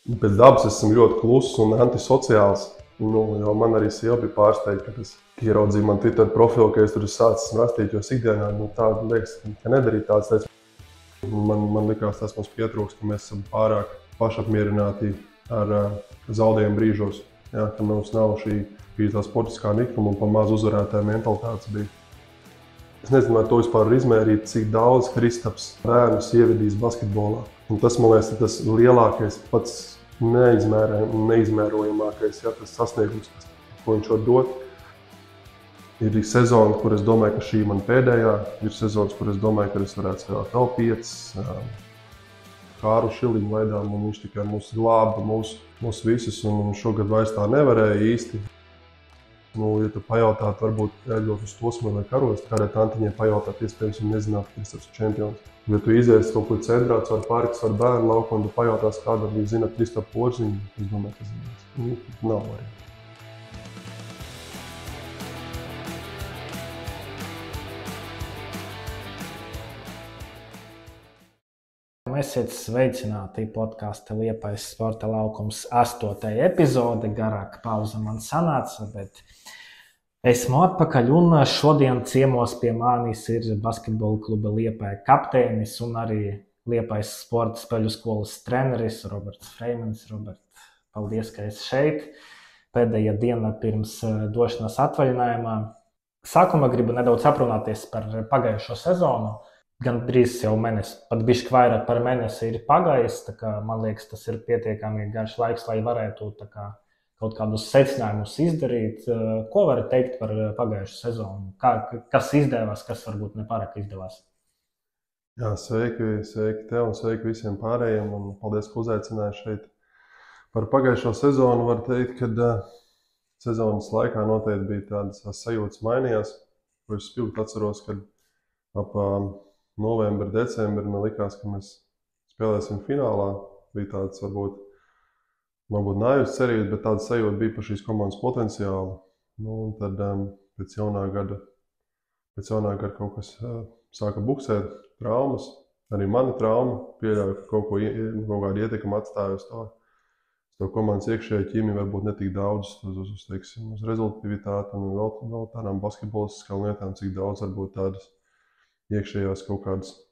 Pēc dabas esmu ļoti kluss un antisociāls. Jau man arī sieva bija pārsteigta, kad es ieraudzīju man Twitter profilu, ka es tur sācis rakstīt, jo ikdienā tādu liekas, ka nedarīt tādas lietas. Man likās, tas mums pietrūks, ka mēs esam pārāk pašapmierināti ar zaudējumu brīžos. Ja, ka mums nav šī tā sportiskā nikruma un pa maz uzvarētāja mentalitātes bija. Es nezinu, vai to vispār ir izmērīt, cik daudz Kristaps bērnus ievedīs basketbolā. Un tas, man liekas, ir tas lielākais, pats neizmērojamākais, ja, tas sasniegums, ko viņš var dot. Ir sezona, kur es domāju, ka šī man pēdējā. Ir sezonas, kur es domāju, ka es varētu spēlēt vēl 5. Kāru Šiliņu laidām, un viņš tikai mūs glāba, mūs visus, un šogad vairs tā nevarēja īsti. Ja tu pajautātu, varbūt ejot uz Tosmu vai Karostu, kādai tantiņai pajautāt, iespējams, viņi nezinātu, ka Kristaps ir čempions. Ja tu izies kaut kur centrā, caur parks, caur bērnu lauku, un tu pajautās kādam, viņi zina Kristapu Porziņu, es domāju, ka zinās. Nav variantu. Esiet sveicināti podkāsta Liepais Sporta laukums 8. epizode. Garāka pauze man sanāca, bet esmu atpakaļ un šodien ciemos pie manis ir basketbola kluba Liepaja kapteinis un arī Liepais sporta spēļu skolas treneris Roberts Freimans. Robert, paldies, ka esi šeit. Pēdējā diena pirms došanās atvaļinājumā. Sākumā gribu nedaudz aprunāties par pagājušo sezonu. Gan drīz jau mēnesi, pat bišķi vairāk par mēnesi ir pagājis, tā kā man liekas, tas ir pietiekami garš laiks, lai varētu kaut kādus secinājumus izdarīt. Ko vari teikt par pagājušu sezonu? Kas izdevās, kas varbūt nepārāk izdevās? Jā, sveiki tev un sveiki visiem pārējiem, un paldies, ka uzaicināji šeit. Par pagājušo sezonu var teikt, ka sezonas laikā noteikti bija tādas sajūtas mainījās, ko es spilgti atceros, kad ap novembri, decembri man likās, ka mēs spēlēsim finālā. Bija tāds varbūt naivs cerības, bet tāda sajūta bija par šīs komandas potenciālu. Un tad pēc jaunā gada kaut kas sāka buksēt, traumas. Arī mani trauma pieļauja, ka kaut kādu ietekmi atstāja uz to komandas iekšējo ķīmiju, varbūt ne tik daudz uz rezultātivitāti un vēl tādām basketbolistiskām lietām, cik daudz varbūt tādas iekšējās kaut kādas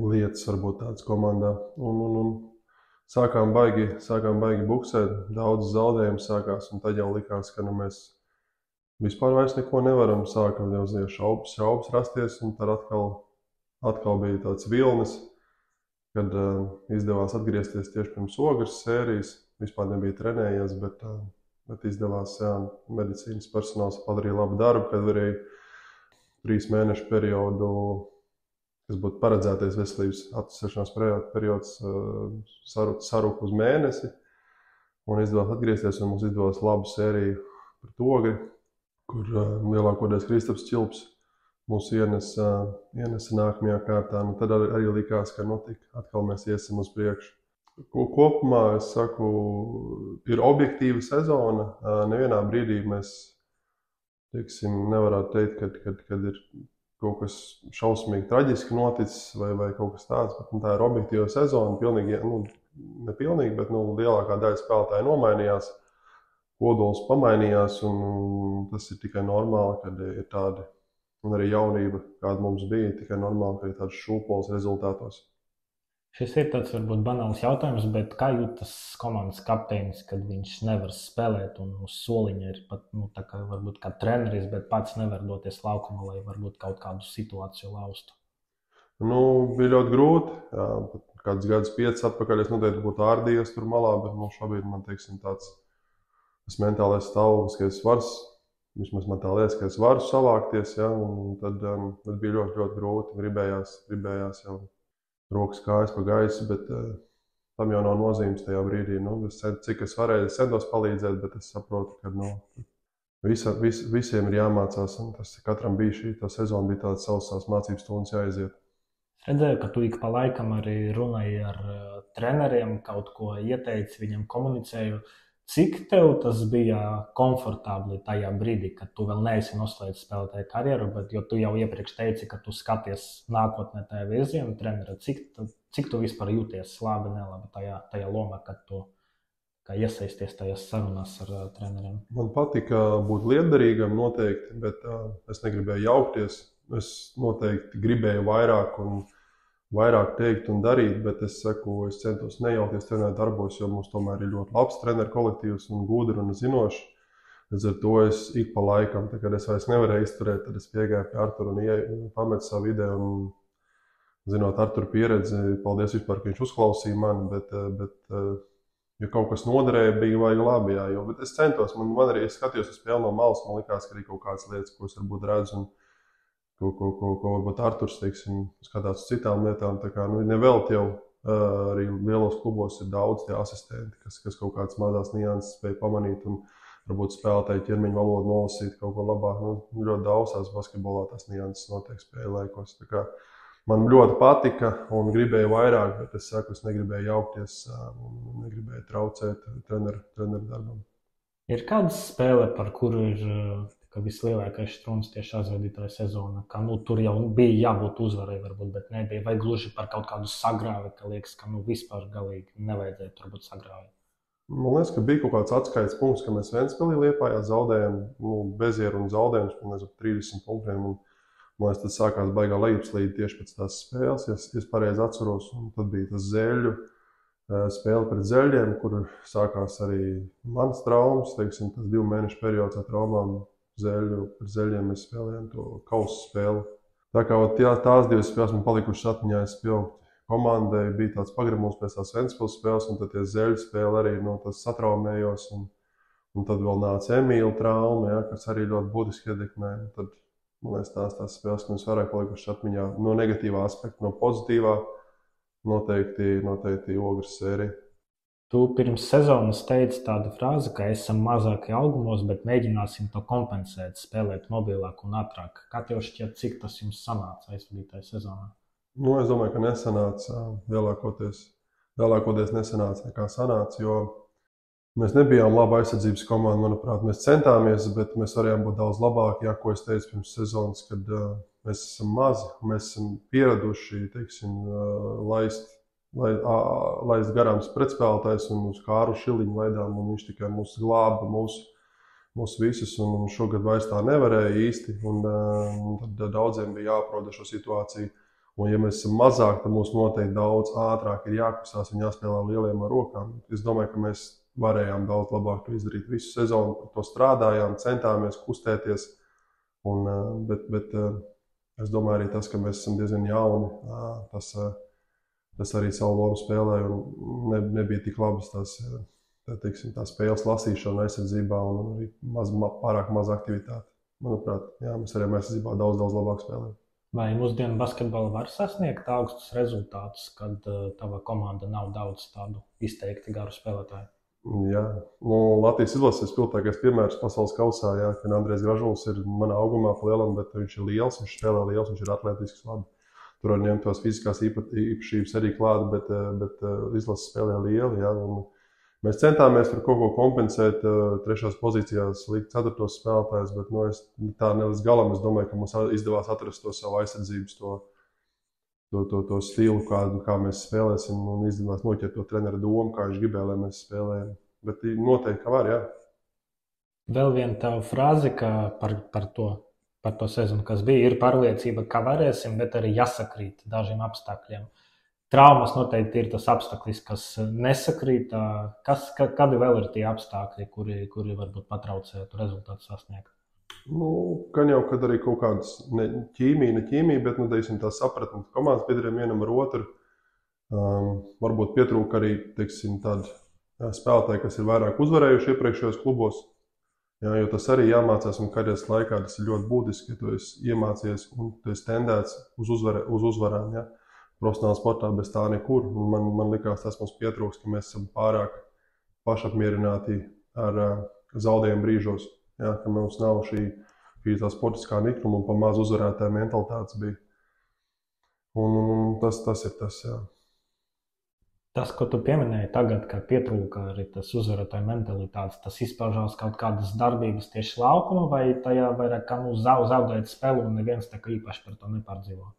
lietas varbūt tādas komandā. Un sākām baigi buksēt, daudz zaudējumu sākās, un tad jau likās, ka mēs vispār vairs neko nevaram. Sākam jau šaubas rasties, un tad atkal bija tāds vilnis, kad izdevās atgriezties tieši pirms Ogres sērijas. Vispār nebija trenējies, bet izdevās, jā, medicīnas personāls padarīja labu darbu, kad varēja 3 mēnešu periodu, kas būtu paredzētais veselības atvesešanās periods, sarūk uz mēnesi. Un izdevās atgriezties, un mums izdevās labu sēriju pret Ogri, kur lielākoties Kristaps Čilps mūs ienesa nākamajā kārtā. Nu, tad arī likās, ka atkal mēs iesim uz priekšu. Kopumā, es saku, ir objektīva sezona. Nevienā brīdī mēs nevarētu teikt, kad ir kaut kas šausmīgi traģiski noticis vai kaut kas tāds, bet tā ir objektīva sezona. Pilnīgi, nepilnīgi, bet lielākā daļa spēlētāju nomainījās, kodols pamainījās, un tas ir tikai normāli, kad ir tādi, un arī jaunība, kāda mums bija, tikai normāli, ka ir tāds šūpols rezultātos. Šis ir tāds varbūt banāls jautājums, bet kā jūtas komandas kapteinis, kad viņš nevar spēlēt un uz soliņa ir pat, tā kā varbūt kā treneris, bet pats nevar doties laukumā, lai varbūt kaut kādu situāciju laustu? Bija ļoti grūti. Jā, kāds gadus 5 atpakaļ es noteikti būtu ārdījies tur malā, bet šobrīd man, tāds mentālais stāvoklis, ka es varu, vismaz man tā liekas, ka es varu savākties, ja, un tad bija ļoti, ļoti grūti. Gribējās jau rokas kājas pa gaisu, bet tam jau nav nozīmes tajā brīdī. Cik es varēju, es centos palīdzēt, bet es saprotu, ka visiem ir jāmācās, un tas katram bija tā sezona, bija tādas savas mācības stundas jāiziet. Es redzēju, ka tu ik pa laikam arī runāji ar treneriem, kaut ko ieteici, viņam komunicēju. Cik tev tas bija komfortabli tajā brīdī, kad tu vēl neesi noslēdzis spēlētāju karjeru, bet jo tu jau iepriekš teici, ka tu skaties nākotnē tajā virzienā, trenera, cik cik tu vispār jūties labi, nelabi tajā lomā, kad tu iesaisties tajās sarunās ar treneriem? Man patika būt lietderīgam noteikti, bet es negribēju jaukties. Es noteikti gribēju vairāk teikt un darīt, bet es centos nejaukties treneru darbos, jo mums tomēr ir ļoti labs treneru kolektīvs un gudri un zinošs. Līdz ar to es ik pa laikam, kad es vairs nevarēju izturēt, tad es piegāju pie Artura un pametu savu ideju. Un, zinot Artura pieredzi, paldies vispār, ka viņš uzklausīja mani, bet ja kaut kas noderēja, bija vajag labi, jā, bet es centos, man arī es skatījos uz spēli no malas, man likās, ka arī kaut kādas lietas, ko es varbūt redzu, un ko varbūt Arturs, teiksim, skatās uz citām lietām, tā kā, nevelti jau arī lielos klubos ir daudz tie asistenti, kas kaut kādas mazās nianses spēja pamanīt, un varbūt spēlētāji ķermeņa valodu nolasīt kaut ko labāk, ļoti daudzās basketbolā tās nianses notiek spēļu laikos, tā kā man ļoti patika un gribēju vairāk, bet es negribēju jaukties un negribēju traucēt treneru darbam. Ir kāda spēle, par kuru ir vislielākais strums tieši aizvadītāja sezona, ka tur jau bija jābūt uzvarai varbūt, bet nebija, vai gluži par kaut kādu sagrāvi, ka liekas, ka vispār galīgi nevajadzēja tur būt sagrāvi? Man liekas, ka bija kaut kāds atskaites punkts, ka mēs Ventspilī Liepājā zaudējām, bezieru un zaudējums, 30 punktiem. Man liekas, tad sākās baigā lejupslīde tieši pēc tās spēles, ja es pareizi atceros. Un tad bija tas Zeļu spēle pret Zeļiem, kur sākās arī mans traumas, teiksim, tas 2 mēnešu periods ar traumām pret Zeļiem mēs spēlējām to kausa spēli. Tā kā tās 2 spēles man palikušas atmiņā, es pieaugtu komandai, bija tāds pagrabums pēc tās Ventspils spēles, un tad tie Zeļu spēle arī tas satraumējos, un tad vēl nāca Emīla trauma, ja, kas arī ļoti būtiski ietekmē. Tad, man liekas, tās spēles, kas vairāk palikušas atmiņā no negatīvā aspekta, no pozitīvā, noteikti Ogres sērija. Tu pirms sezonas teici tādu frāzi, ka esam mazāki augumos, bet mēģināsim to kompensēt, spēlēt mobilāk un ātrāk. Kā tev šķiet, cik tas jums sanāca aizvadītāja sezonā? Es domāju, ka nesanāca, lielākoties nesanāca nekā sanāca, jo mēs nebijām laba aizsardzības komanda, manuprāt. Mēs centāmies, bet mēs varējām būt daudz labāki, ko es teicu pirms sezonas, kad mēs esam mazi, mēs esam pieraduši, teiksim, laist garām pretspēlētājs un uz Kāru Šiliņu laidām, un viņš tikai mūs glāba, mūs visus, un šogad vairs tā nevarēja īsti, un tad daudziem bija jāaproda šo situāciju. Un ja mēs esam mazāk, tad mums noteikti daudz ātrāk ir jākustās un jāspēlē lieliem ar rokām. Es domāju, ka mēs varējām daudz labāk to izdarīt visu sezonu, par to strādājām, centāmies kustēties, bet es domāju arī tas, ka mēs esam diezgan jauni, tas arī savu lomu spēlēja un nebija tik labas tās spēles lasīšana aizsardzībā un arī pārāk maz aktivitāte. Manuprāt, jā, mēs arī aizsardzībā daudz labāk spēlējam. Vai mūsdienu basketbola var sasniegt augstus rezultātus, kad tava komanda nav daudz tādu izteikti garu spēlētāju? Jā, Latvijas izlases spilgtākais piemērs pasaules kausā, jā, kad Andrejs Gražulis ir manā augumā pa lielam, bet viņš ir liels, viņš spēlē liels, viņš ir atletisks labi. Tur var ņemt tos fiziskās īpašības arī klāt, bet izlases spēlē lieli, jā, un mēs centāmies tur kaut ko kompensēt, 3. pozīcijās likt 4. spēlētājs, bet es tā ne līdz galam, es domāju, ka mums izdevās atrast to savu aizsardzības, to stilu, kā mēs spēlēsim, un izdevās noķert to treneru domu, kā viņš gribēja, lai mēs spēlējam. Bet noteikti, ka var, jā. Vēl viena tava frāze par to sezonu, kas bija, ir pārliecība, ka varēsim, bet arī jāsakrīt dažiem apstākļiem. Traumas noteikti ir tas apstākļis, kas nesakrīt. Kādi vēl ir tie apstākļi, kuri varbūt patraucētu rezultātu sasniegt? Gan jau, kad arī kaut kādas ne ķīmija, bet tā sapratne komandas biedriem vienam ar otru. Varbūt pietrūka arī, teiksim, tādi spēlētāji, kas ir vairāk uzvarējuši iepriekšējos klubos. Jā, jo tas arī jāmācās un karjeras laikā tas ir ļoti būtiski, ja tu esi iemācījies un tu esi tendēts uz uzvarām. Jā. Profesionālā sportā bez tā nekur. Man likās, tas mums pietrūks, ka mēs esam pārāk pašapmierināti ar zaudējumu brīžos. Ja, ka mums nav šī tā sportiskā nikruma un pa maz uzvarētāja mentalitātes bija. Un tas ir tas, jā. Tas, ko tu pieminēji tagad, ka pietrūka arī tas uzvarētāja mentalitātes, tas izpaužās kaut kādas darbības tieši laukuma vai tajā vairāk kā zaudēt spēli un neviens tā kā īpaši par to nepārdzīvo?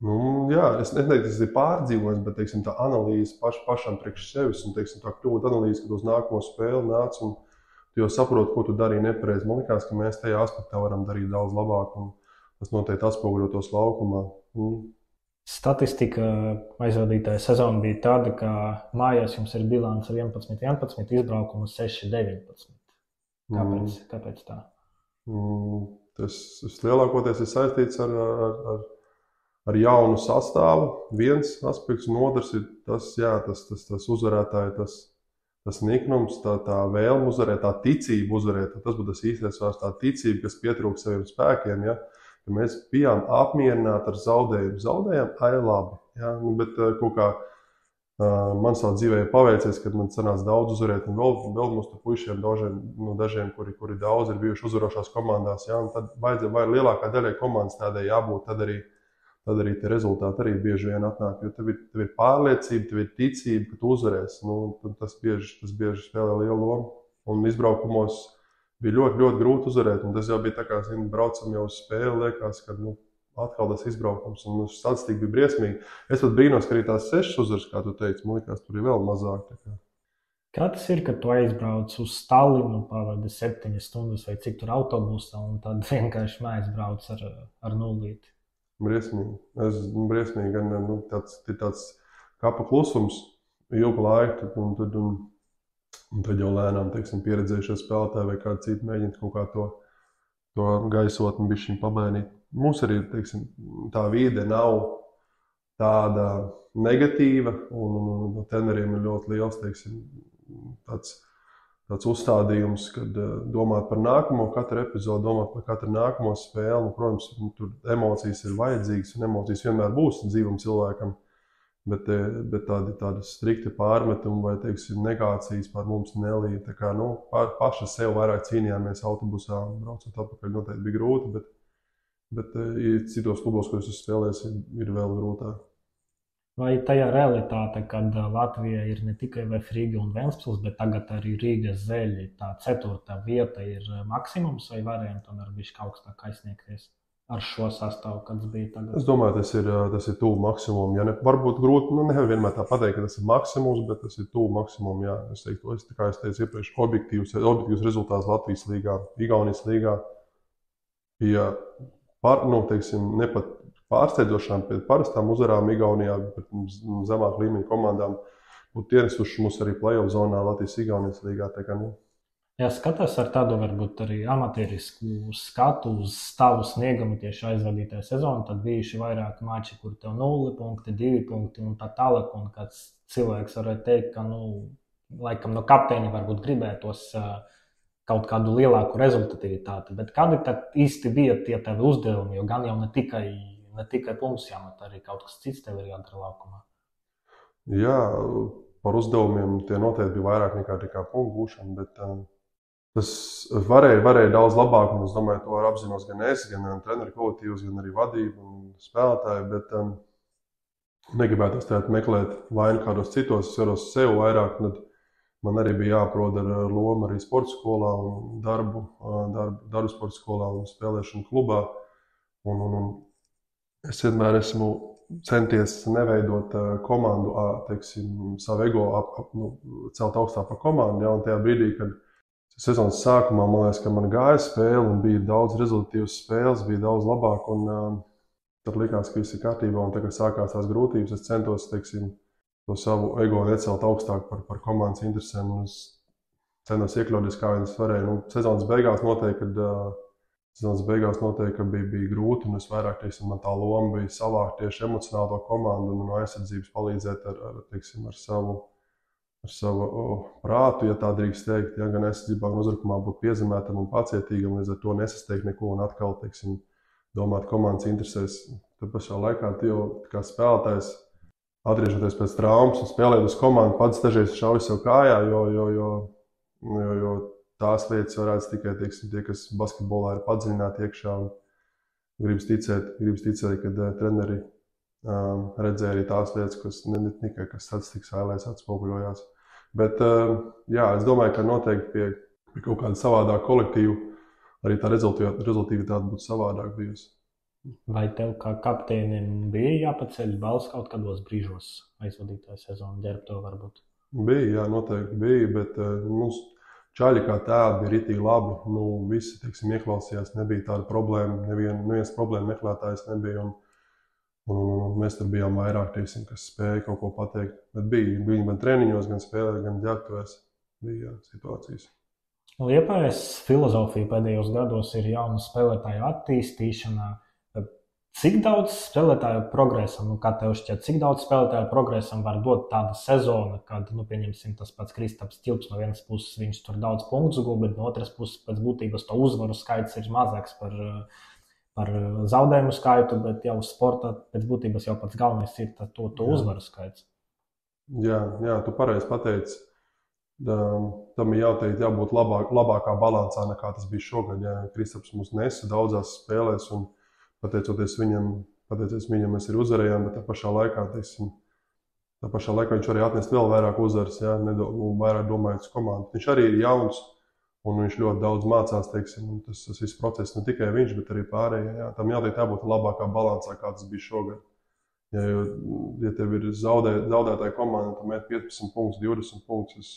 Nu, jā, es neteiktu, ka tas ir pārdzīvojums, bet teiksim, tā analīze pašam priekš sevis un teiksim, tā kļūda analīze, kad uz nākamo spēli nāc un tu jau saproti, ko tu darīji nepareizi. Man liekas, ka mēs tajā aspektā varam darīt daudz labāk un tas noteikti atspoguļotos laukumā. Statistika aizvadītāja sezona bija tāda, ka mājās jums ir bilance 11-11, izbraukumu 6-19. Kāpēc tā? Tas lielākoties ir saistīts ar jaunu sastāvu. Viens aspekts, un otrs ir tas uzvarētāji, tas niknums, tā vēlme uzvarēt, tā ticība uzvarēt. Tas būtu tas īstais vārds, tā ticība, kas pietrūkst saviem spēkiem. Ja? Ja mēs bijām apmierināti ar zaudējumu. Zaudējām, arī labi. Ja? Bet kaut kā man savā dzīvē ir paveicies, kad man sanāca daudz uzvarēt. Un vēl mums tur puišiem dažiem, kuri daudz ir bijuši uzvarošās komandās. Ja? Un tad vajag lielākā daļai komandas tādai jābūt, tad arī tie rezultāti arī bieži vien atnāk. Jo tev ir pārliecība, tev ir ticība, ka tu uzvarēsi. Tas bieži spēlē lielu lomu. Un izbraukumos bija ļoti, ļoti grūti uzvarēt. Un tas jau bija tā kā, braucam jau uz spēli, liekas, ka atkal tas izbraukums. Un statistika bija briesmīga. Es pat brīnos, ka arī tās 6 uzvaras, kā tu teici, man liekas, tur ir vēl mazāk. Kā tas ir, kad tu aizbrauc uz Tallinu, pavadi 7 stundas vai cik tur autobusā, un tad vienkārši mājās brauc ar nulīti? Briesmīgi. Briesmīgi gan tāds kapa klusums ilgu laiku, un tad jau lēnām, teiksim, pieredzējušie spēlētāji vai kādi citi mēģina kaut kā to gaisotni bišķiņ pamainīt. Mums arī, teiksim, tā vide nav tāda negatīva, un treneriem ir ļoti liels, teiksim, tāds uzstādījums, kad domāt par nākamo katru epizodu, domāt par katru nākamo spēli. Protams, tur emocijas ir vajadzīgas, un emocijas vienmēr būs dzīvam cilvēkam, bet tādi strikti pārmetumi vai, teiksim, negācijas par mums nelīja. Tā kā, paši sev vairāk cīnījāmies autobusā un braucot atpakaļ noteikti bija grūti, bet citos klubos, kuros es spēlēs, ir vēl grūtāk. Vai tajā realitāte, kad Latvija ir ne tikai Rīga un Ventspils, bet tagad arī Rīgas Zeļi, tā 4. vieta ir maksimums, vai varējām tomēr bišķi augstāk aizsniegties ar šo sastāvu, kāds bija tagad? Es domāju, tas ir tuvu maksimumam. Ja varbūt grūti, nevar vienmēr tā pateikt, ka tas ir maksimums, bet tas ir tuvu maksimumam. Jā. Es teiktu, kā es teicu iepriekš, objektīvs rezultāts Latvijas līgā, Igaunijas līgā bija ne pat pārsteidzošām pēc parastām uzvarām Igaunijā, bet zemāk līmeņa komandām būtu ienesuši mums arī play-off zonā Latvijas-Igaunijas līgā. Jā, skatās ar tādu varbūt arī amatierisku skatu uz tavu sniegumu tieši aizvadītajā sezonā, tad bijuši vairāki mači, kur tev 0 punkti, 2 punkti un tā tālāk, un kāds cilvēks varētu teikt, ka, laikam no kapteiņa varbūt gribētos kaut kādu lielāku rezultatīvitāti, bet kādi tad īsti bija tie tavi uzdevumi, jo gan jau ne tikai punktus jāmet, arī kaut kas cits tev ir jādara laukumā? Jā, par uzdevumiem tie noteikti bija vairāk nekā punktu gūšana, bet tas varēja daudz labāk, un es domāju, to apzinos gan es, gan treneri kolektīvs, gan arī vadība un spēlētāji, bet negribētu es meklēt vainu kādos citos, es varos sev vairāk, tad man arī bija jāprod ar lomu arī sporta skolā un darbu sporta skolā un spēlēšanu klubā, un es vienmēr esmu centies neveidot komandu, teiksim, savu ego celt augstāk par komandu. Ja, un tajā brīdī, kad sezonas sākumā, man liekas, ka man gāja spēle un bija daudz rezultatīvas spēles, bija daudz labāk, un tad likās, ka viss ir kārtībā, un tagad sākās tās grūtības. Es centos, teiksim, to savu ego necelt augstāk par komandas interesēm, un es centos iekļauties, kā vien es varēju. Sezonas beigās noteikti, ka bija grūti, un es vairāk, teiksim, man tā loma bija savākt tieši emocionālo komandu un no aizsardzības palīdzēt ar savu prātu, ja tā drīkst teikt, ja, gan aizsardzībā, gan uzbrukumā būt piezemētam un pacietīgam, līdz ar to nesasteigt neko un atkal, teiksim, domāt komandas interesēs. Tad pašā laikā tu jau kā spēlētājs, atgriežoties pēc traumas un spēlēt uz komandu, pats dažreiz šauj sev kājā, jo tās lietas varētu tikai, teiksim, tie, kas basketbolā ir padziļināti iekšā, un gribas ticēt, kad treneri redzēja arī tās lietas, kas ne tikai statistikas ailēs atspoguļojās. Bet, jā, es domāju, ka noteikti pie kaut kāda savādāka kolektīva arī tā rezultātivitāte būtu savādāk bijusi. Vai tev kā kapteinim bija jāpaceļ balss kaut kādos brīžos aizvadītāju sezonu, ģērb to varbūt? Bija, jā, noteikti bija, bet mums čaļi kā tādi bija ritīgi labi. Visi, teiksim, ieklausījās, nebija tāda problēma, neviens problēma meklētājs nebija. Un mēs tur bijām vairāk, teiksim, kas spēja kaut ko pateikt. Bet bija gan treniņos, gan spēlē, gan ģērbtuvēs bija situācijas. Liepājas filozofija pēdējos gados ir jauna spēlētāju attīstīšana. Cik daudz spēlētāju progresam, kā tev šķiet, cik daudz spēlētāju progresam var dot tāda sezona, kad, pieņemsim, tas pats Kristaps Tilps no vienas puses viņš tur daudz punktus guva, bet no otras puses pēc būtības to uzvaru skaits ir mazāks par zaudējumu skaitu, bet jau sportā pēc būtības jau pats galvenais ir to uzvaru skaits. Jā, tu pareizi pateici. Tam ir jābūt labākā balansā nekā tas bija šogad. Jā. Kristaps mums nesa daudzās spēlēs un pateicoties viņam, mēs arī uzvarējām, bet tā pašā laikā viņš arī atnest vēl vairāk uzvaras, jā, vairāk domājot uz komandu. Viņš arī ir jauns un viņš ļoti daudz mācās, teiksim, tas viss process ne tikai viņš, bet arī pārējie. Jā. Tam jābūt labākā balansā, kā tas bija šogad. Ja tev ir zaudētāja komanda, tu met 15 punktus, 20 punktus,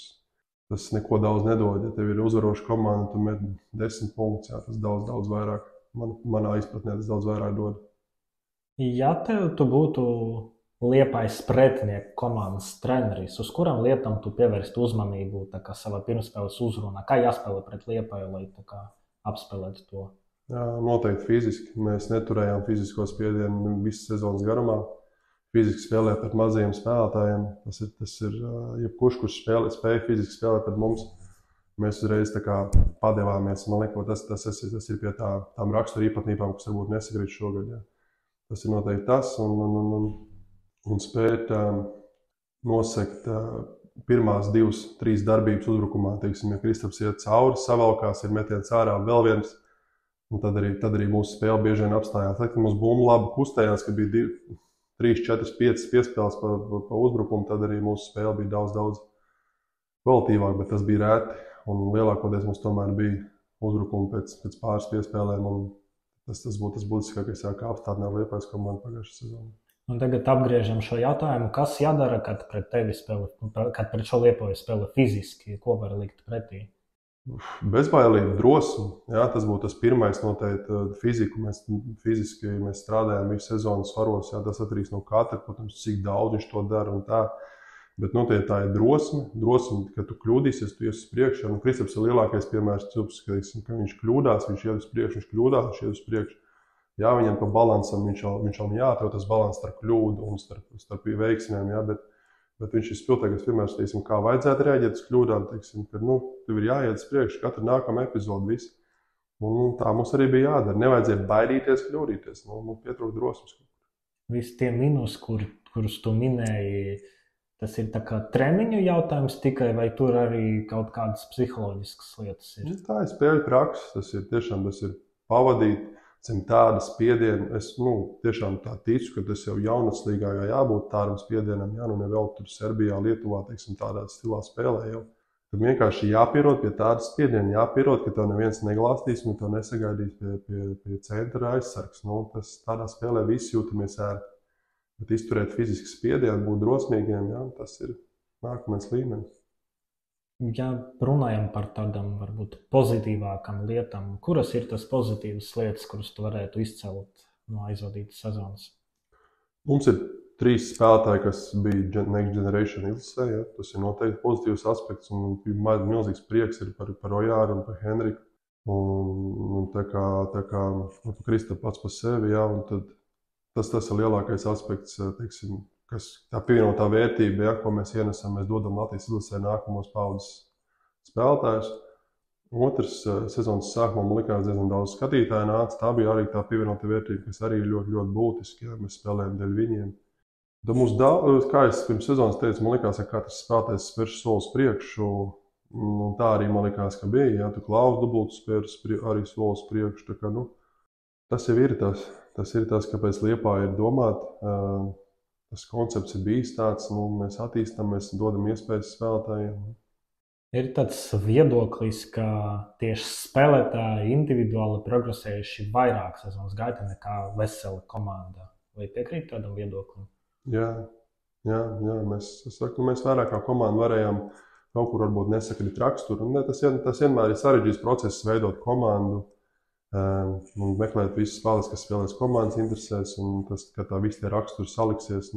tas neko daudz nedod. Ja tev ir uzvaroša komanda, tu met 10 punktus, jā, tas daudz vairāk. Manā izpratnē tas daudz vairāk dod. Ja tu būtu Liepājas pretinieku komandas treneris, uz kurām lietām tu pievērstu uzmanību savā pirmspēles uzrunā? Kā jāspēlē pret Liepāju, lai apspēlētu to? Jā, noteikti fiziski. Mēs neturējām fizisko spiedienu visu sezonas garumā. Fiziski spēlē pret mazajiem spēlētājiem. Tas ir jebkurš, kurš spēja fiziski spēlēt pret mums. Mēs uzreiz padevāmies. Man liekas, tas ir pie tām rakstura īpatnībām, kas varbūt nesakrīt šogad. Jā. Tas ir noteikti tas. Un spēt nosekt pirmās 2-3 darbības uzbrukumā. Teiksim, ja Kristaps iet cauri, savalkās, ir metiens ārā vēl viens. Un tad arī mūsu spēle bieži vien apstājās. Tad, kad mums bumba labi kustējās, kad bija 3, 4, 5 piespēles pa uzbrukumu, tad arī mūsu spēle bija daudz kvalitīvāka, bet tas bija rēti. Un lielākoties mums tomēr bija uzbrukumi pēc pāris piespēlēm. Tas būtu tas būtiskākais, kā apstādināt Liepājas komandu pagājušajā sezonā. Un tagad apgriežam šo jautājumu, kas jādara, kad pret tevi spēlē, kad pret šo Liepāju spēlē fiziski, ko var likt pretī? Bezbailība, drosme. Jā, tas būtu tas pirmais noteikti. Fiziski mēs strādājam visu sezonas svaros. Jā, tas atkarīgs no katra, protams, cik daudz viņš to dara un tā. Bet tā ir drosme, ka tu kļūdīsies, tu ies uz priekšu. Kristaps ir lielākais piemērs, ka viņš kļūdās, viņš iet uz priekšu, viņš kļūdās, viņš iet uz priekšu. Jā, viņam pa balansam, viņš jāatrod tas balans starp kļūdu un starp veiksmēm, jā, bet viņš ir spilgtākais piemērs, teiksim, kā vajadzētu reaģēt uz kļūdām, teiksim, kad tev ir jāiet uz priekšu, katru nākamu epizodu visu. Tā mums arī bija jādara. Nevajadzēja baidīties, kļūdīties, pietrūkt drosmes. Visi tie minus, kurus tu minēji, tas ir treniņu jautājums tikai, vai tur arī kaut kādas psiholoģiskas lietas ir? Tā ir spēļu praksa, tas ir pavadīt zem tāda spiediena. Es tiešām tā ticu, ka tas jau jaunaslīgā jābūt tādam spiedienam, ne vēl tur Serbijā, Lietuvā, teiksim, tādā stilā spēlē jau. Tad vienkārši jāpierod pie tāda spiediena, jāpierod, ka tev neviens neglāstīs un tev nesagaidīs pie centra aizsargs. Tādā spēlē visi jūtamies ērti. Bet izturēt fizisku spiedienu, būt drosmīgiem, jā, tas ir nākamais līmenis. Ja runājam par tādām varbūt pozitīvākām lietām, kuras ir tas pozitīvas lietas, kuras tu varētu izcelt no aizvadītas sezonas? Mums ir 3 spēlētāji, kas bija Next Generation izlasē. Ja? Tas ir noteikti pozitīvs aspekts. Un milzīgs prieks ir par Ojāru un par Henriku. Un tā kā Kristaps pats par sevi. Ja? Un tad tas ir lielākais aspekts, teiksim, kas tā pievienotā vērtība, ja, ko mēs ienesam, mēs dodam Latvijas izlasē nākamos paudzes spēlētājus. Otrs sezonas sākumā man likās diezgan daudz skatītāju nāca. Tā bija arī tā pievienotā vērtība, kas arī ir ļoti, ļoti būtiski, ja mēs spēlējam dēļ viņiem. Tad mums daudz, kā es pirms sezonas teicu, man likās, ka katrs spēlētājs spērš solis priekšu. Un tā arī man likās, ka bija. Ja, tu Klaus dubultu spērs arī solis priekšu. Tā kā, tas jau ir tas. Tas ir tas, kāpēc Liepāja ir domāta. Tas koncepts ir bijis tāds, mēs attīstam, mēs dodam iespējas spēlētājiem. Ir tāds viedoklis, ka tieši spēlētāji individuāli progresējuši vairāk sezonas gaitā nekā vesela komanda. Vai piekrīt tādam viedoklim? Jā, mēs vairāk kā komanda varējām kaut kur varbūt nesakrit raksturu. Tas vienmēr ir sarežģīts process veidot komandu un meklēt visas spēles, kas spēlēs komandas interesēs, un tas, ka tā visi tie raksturi saliksies.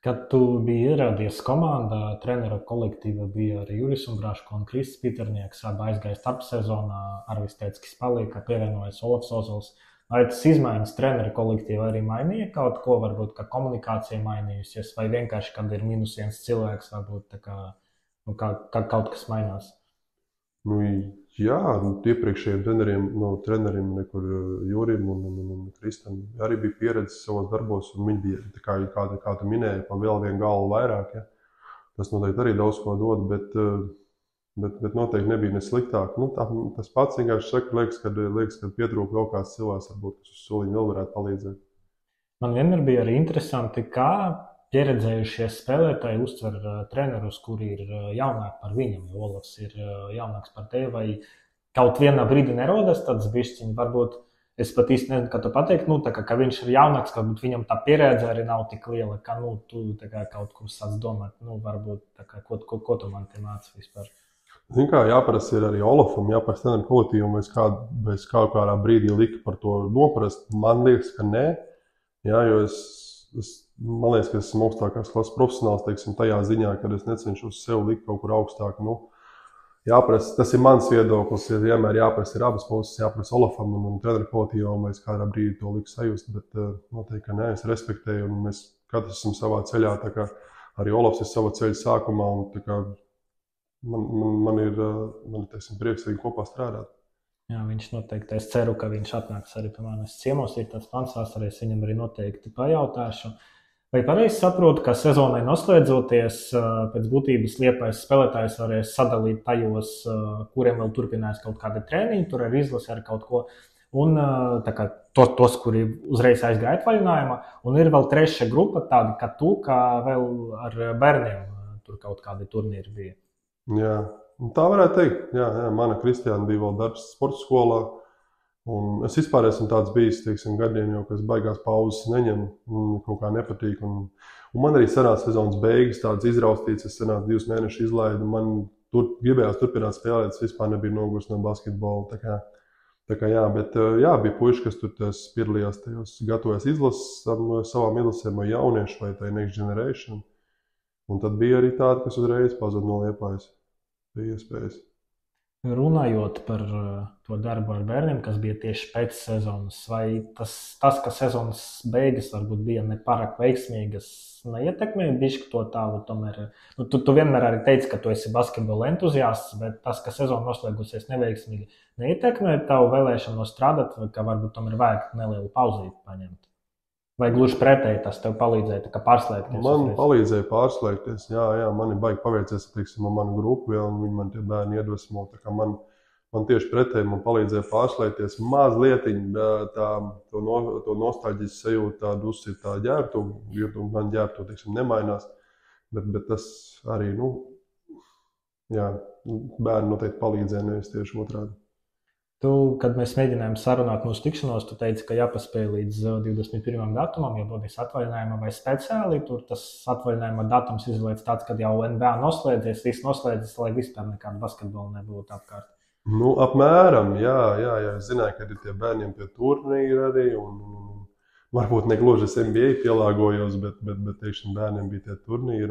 Kad tu biji ieradies komandā, treneru kolektīva bija arī Juris Ungrāško un Kristis Piternieks. Abi aizgāja starpsezonā, Arvis Teickis palika, pievienojas Olafs Ozols. Vai tas izmaiņas treneru kolektīva arī mainīja kaut ko, varbūt, ka komunikācija mainījusies, vai vienkārši, kad ir minus viens cilvēks, varbūt kā kaut kas mainās? Jā, iepriekšējiem treneriem, Jurim un Kristam arī bija pieredze savos darbos, un viņi bija, kā tu minēji, pa vēl vienu galvu vairāk. Ja? Tas noteikti arī daudz ko dod, bet noteikti nebija ne sliktāk. Tas pats vienkārši saka, liekas, ka pietrūka vēl kāds cilvēks, varbūt, kas uz soliņa vēl varētu palīdzēt. Man vienmēr bija arī interesanti, kā pieredzējušie spēlētāji uztver trenerus, kuri ir jaunāki par viņam. Olafs ir jaunāks par tevi, vai kaut vienā brīdī nerodas tāds bišķiņš. Varbūt es pat īsti nezinu, kā tu pateikt, ka viņš ir jaunāks, ka viņam tā pieredze arī nav tik liela, ka tu kaut kur sāc domāt, varbūt, ko tu man te māci vispār. Zini kā, jāparasti ir arī Olafam, jāparasti treneru kolektīvam, vai es kaut kādā brīdī liku par to noprast. Man liekas, ka nē, jā, jo man liekas, ka esmu augstākās klases profesionāls, teiksim, tajā ziņā, ka es necenšos sev likt kaut kur augstāk. Jāprasa, tas ir mans viedoklis, vienmēr jāprasa ir abas puses, jāprasa Olafam un treneru kolektīvam, vai es kādā brīdī to liku sajust, bet noteikti, ka nē, es respektēju, un mēs katrs esam savā ceļā, tā kā arī Olafs ir sava ceļa sākumā, un tā kā man ir teiksim, prieks ar viņu kopā strādāt. Jā, viņš noteikti, es ceru, ka viņš atnāks arī pie manis ciemos, ir tāds plāns vasarēs, viņam arī noteikti pajautāšu. Vai pareizi saprotu, ka sezonai noslēdzoties, pēc būtības Liepājas spēlētājs varēs sadalīt tajos, kuriem vēl turpinās kaut kādi treniņi, tur arī izlase ar kaut ko, un tos, kuri uzreiz aizgāja atvaļinājumā, un ir vēl trešā grupa, tāda kā tu, kā vēl ar bērniem tur kaut kādi turnīri bija. Jā, tā varētu teikt. Jā, mana Kristiāna bija vēl darbs sporta skolā. Un es vispār esmu tāds bijis, teiksim, gadiem, jo es baigās pauzes neņemu, kaut kā nepatīk. Un man arī sanāca sezonas beigas tāds izraustīts, es sanācu 2 mēnešus izlaidu, man gribējās turpināt spēlēt, es vispār nebiju noguris no basketbola. Tā kā jā, bet jā, bija puiši, kas tur piedalījās tajos, gatavojas izlases no savām izlasēm vai jauniešu vai tai Next Generation. Un tad bija arī tādi, kas uzreiz pazuda no Liepājas. Bija iespējas. Runājot par to darbu ar bērniem, kas bija tieši pēc sezonas, vai tas ka sezonas beigas varbūt bija nepārāk veiksmīgas, neietekmēja bišķi to tālu tomēr? Tu vienmēr arī teici, ka tu esi basketbola entuziasts, bet tas, ka sezona noslēgusies neveiksmīgi, neietekmēja tavu vēlēšanu strādāt, vai ka varbūt tomēr vajag nelielu pauzīti paņemt? Vai gluži pretēji tas tev palīdzēja pārslēgties? Man palīdzēja pārslēgties, jā, man ir baigi paveicies, teiksim, ar manu grupu, un viņi man tie bērni iedvesmo. Man tieši pretēji man palīdzēja pārslēgties mazlietiņi, to nostalģijas sajūtu tādu uzsit tā ģērbtu, jo man ģērbtu, teiksim, nemainās, bet tas arī, jā, bērni noteikti palīdzēja, nevis tieši otrādi. Kad mēs mēģinājām sarunāt mūsu tikšanos, tu teici, ka jāpaspēj līdz 21. datumam, ja dodies atvaļinājumā, vai speciāli tur tas atvaļinājuma datums izlaists tāds, kad jau NBA noslēdzies, viss noslēdzies, lai vispār nekāda basketbola nebūtu apkārt. Apmēram, jā, es zināju, ka ir tie bērniem tie turnīri arī, un varbūt ne gluži es NBA pielāgojos, bet teiksim, bērniem bija tie turnīri,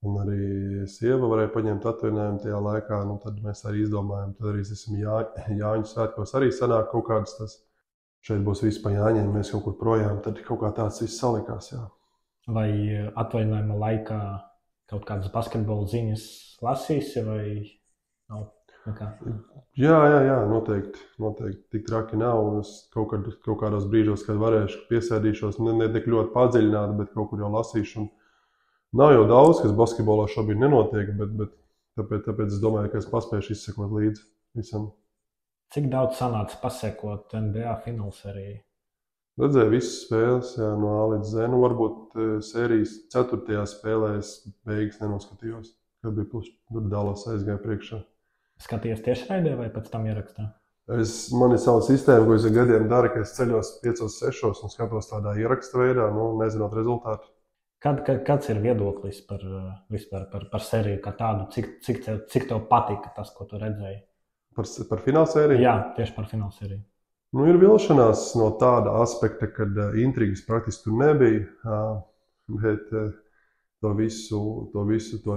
un arī sieva varēja paņemt atvaļinājumu tajā laikā, tad mēs arī izdomājām, tad arī esam Jāņu svētkos arī sanāk kaut kādas tas. Šeit būs viss pa Jāņiem, mēs kaut kur projām, tad kaut kā tāds viss salikās, jā. Vai atvaļinājuma laikā kaut kādas basketbola ziņas lasīsi vai nav nekā? Jā, noteikti. Tik traki nav. Es kaut kādos brīžos, kad varēšu, piesēdīšos, ne tik ļoti padziļināt, bet kaut kur jau lasīšu. Nav jau daudz, kas basketbolā šobrīd nenotiek, bet tāpēc es domāju, ka es paspēšu izsekot līdzi visam. Cik daudz sanāca pasekot NBA finālsēriju? Redzēju visas spēles, jā, no A līdz Z. Varbūt sērijas 4. spēlē es beigas nenoskatījos. kad bija tur Dallas aizgāja priekšā. Skaties tiešraidē vai pēc tam ierakstā? Man ir sava sistēma, ko es ar gadiem daru, ka es ceļos 5-6 un skatos tādā ieraksta veidā, nezinot rezultātu. Kāds ir viedoklis vispār par seriju kā tādu? Cik tev patika tas, ko tu redzēji? Par finālsēriju? Jā, tieši par finālsēriju. Ir vilšanās no tāda aspekta, kad intrigas praktiski tur nebija, bet to visu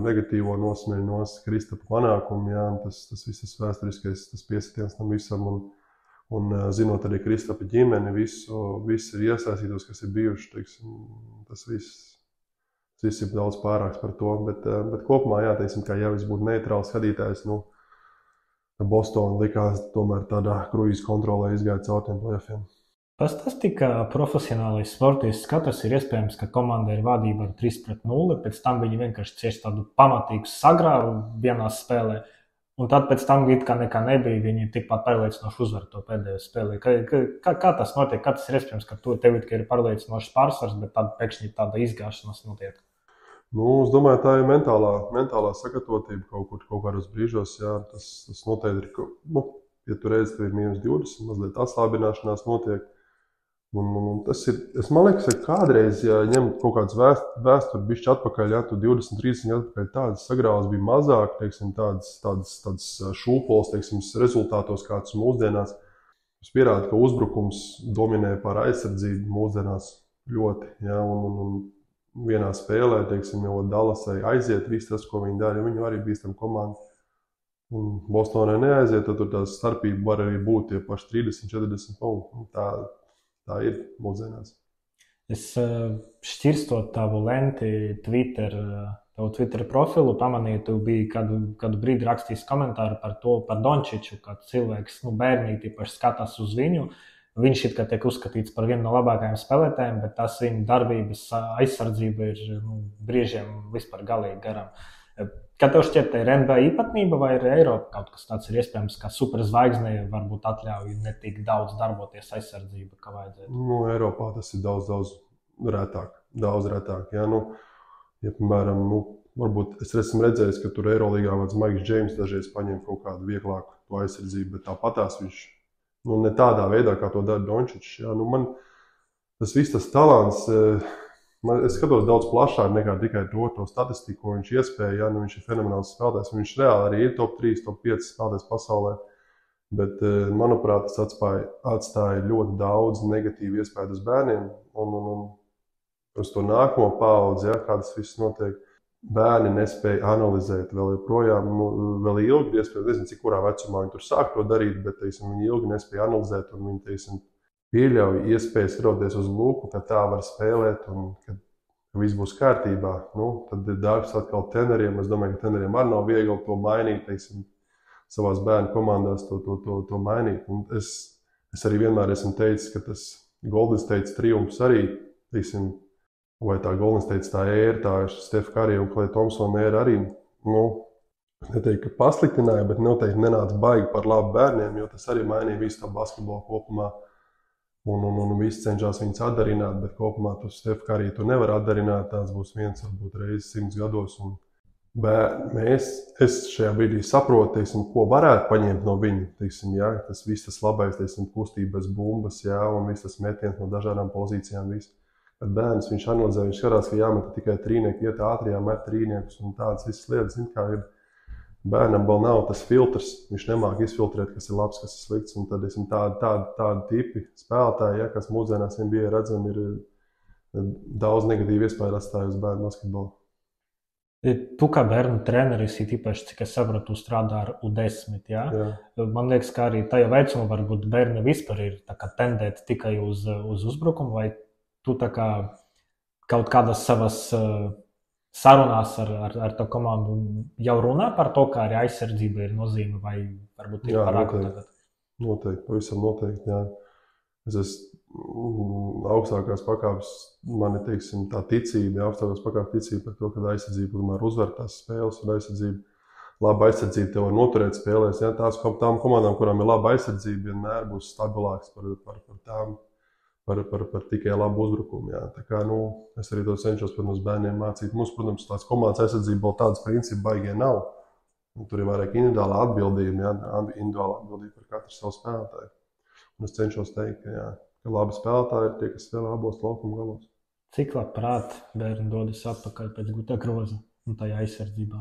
negatīvo nosmeļ no Kristapa panākumu, jā, tas viss vēsturiskais, tas piesitiens tam visam, un zinot arī Kristapa ģimeni, viss ir iesaistītos, kas ir bijuši, teiksim, tas viss ir daudz pārāks par to, bet kopumā, jā, teiksim, kā jau es būtu neitrāls skatītājs, Bostona likās tomēr tādā kruīza kontrolē izgāja caur tiem play-offiem. Pastāstīja, ka profesionālais sportists katrs ir iespējams, ka komanda ir vadība ar 3-0, pēc tam viņi vienkārši cieš tādu pamatīgu sagrāvu vienā spēlē, un tad pēc tam it kā nekā nebija, viņi tikpat pārliecinoši uzvar to pēdējo spēlī. Kā tas notiek? Kā tas ir iespējams, ka tev ir pārliecinošs pārsvars, bet tad pēkšņi tāda izgāšanās notiek? Es domāju, tā ir mentālā sagatavotība kaut kādos brīžos. Jā, tas noteikti ir, ja tu redzi, tev ir -20, mazliet atslābināšanās notiek. Man liekas, ka kādreiz, ja ņem kaut kāds vēsturi bišķi atpakaļ, ja tu 20-30 atpakaļ, tādas sagrāvas bija mazāk, teiksim, tādas šūpoles, teiksim, rezultātos kāds mūsdienās. Tas pierāda, ka uzbrukums dominē pār aizsardzību mūsdienās ļoti, jā, un vienā spēlē, teiksim, jau Dallasai aiziet viss tas, ko viņi dara, jo viņi arī bīstam komanda. Un Bostonai neaiziet, tad tur tā starpība var arī būt tie paši 30-40 punkti. Tā ir mūsdienās. Es šķirstot tavu lenti tavu Twitter profilu, pamanīju, tu biji kādu brīdi rakstījis komentāru par Dončiču, kad cilvēks, bērnīgi īpaši skatās uz viņu. Viņš it kā tiek uzskatīts par vienu no labākajiem spēlētājiem, bet tas viņa darbības aizsardzība ir brīžiem vispār galīgi garām. Kā tev šķiet, tā ir NBA īpatnība vai ir Eiropa kaut kas tāds ir iespējams, ka superzvaigznei varbūt atļauj ne tik daudz darboties aizsardzība, kā vajadzētu? Eiropā tas ir daudz retāk. Daudz retāk, jā. Ja, piemēram, varbūt es esmu redzējis, ka tur Eirolīgā vārds Maiks Džeims dažreiz paņem kaut kādu vieglāku to aizsardzību, bet tāpatās viņš ne tādā veidā, kā to dara Dončičs. Man tas viss tas talants, es skatos daudz plašāk nekā tikai to statistiku, ko viņš iespēja. Viņš ir fenomenāls spēlētājs, viņš reāli arī ir top 3, top 5 spēlētājs pasaulē. Bet, manuprāt, tas atstāja ļoti daudz negatīvu iespēju uz bērniem un uz to nākamo paudzi, kā tas viss notiek. Bērni nespēja analizēt vēl joprojām, vēl ilgi, iespējams, nezinu, cik kurā vecumā viņi tur sāk to darīt, bet, teiksim, viņi ilgi nespēja analizēt un viņi, teiksim, pieļauj iespējas skatoties uz lūku, ka tā var spēlēt un ka viss būs kārtībā. Tad ir darbs atkal treneriem. Es domāju, ka treneriem arī nav viegli to mainīt, teiksim, savās bērnu komandās to mainīt. Un es arī vienmēr esmu teicis, ka tas Golden State triumfs arī, teiksim, vai tā Golden State tā ēra, tā Steph Curry un Klay Thompson ēra arī, neteiktu, ka pasliktināja, bet noteikti nenāca baigi par labu bērniem, jo tas arī mainīja visu to basketbolu kopumā. Un visi cenšas viņus atdarināt, bet kopumā tu Steph Curry tu nevar atdarināt, tās būs viens, varbūt reizes 100 gados. Es šajā brīdī saprotu, teiksim, ko varētu paņemt no viņa, teiksim, jā, tas viss tas labais, teiksim, kustība bez bumbas, jā, un viss tas metiens no dažādām pozīcijām, viss. Bet bērns viņš analizē, viņš skatās, ka jāmet tikai trīnieki, iet ātrijā, met trīniekus un tādas visas lietas. Kā ir. Bērnam vēl nav tas filtrs, viņš nemāk izfiltrēt, kas ir labs, kas ir slikts. Un tad tādi tipi spēlētāji, kas mūsdienās NBA redzam, ir daudz negatīvu iespēju atstāja uz bērnu basketbolu. Tu kā bērnu treneris, īpaši, cik es sapratu, strādā ar U10, jā? Jā. Man liekas, ka arī tajā vecumā varbūt bērni vispār ir tendēti tikai uz uzbrukumu, vai tu kaut kādas savas sarunās ar to komandu jau runā par to, kā arī aizsardzība ir nozīme, vai varbūt ir parāku tagad? Noteikti, pavisam noteikti, jā. Es esmu augstākās pakāpes, man ir, teiksim, tā ticība, augstākās pakāpes ticība par to, ka aizsardzība tomēr uzvar tās spēles un laba aizsardzība tev var noturēt spēlēs. Jā, tām komandām, kurām ir laba aizsardzība, vienmēr būs stabilāks par tām par tikai labu uzbrukumu. Jā. Tā kā, es arī to cenšos, protams, bērniem mācīt. Mums, protams, tāds komandas aizsardzība vēl tādas principi baigie nav. Tur ir vairāk individuāla atbildība, par katru savu spēlētāju. Un es cenšos teikt, ka labi spēlētāji ir tie, kas spēlē abos laukuma galos. Cik labprāt bērni dodas atpakaļ pēc gūtā groza un tajā aizsardzībā?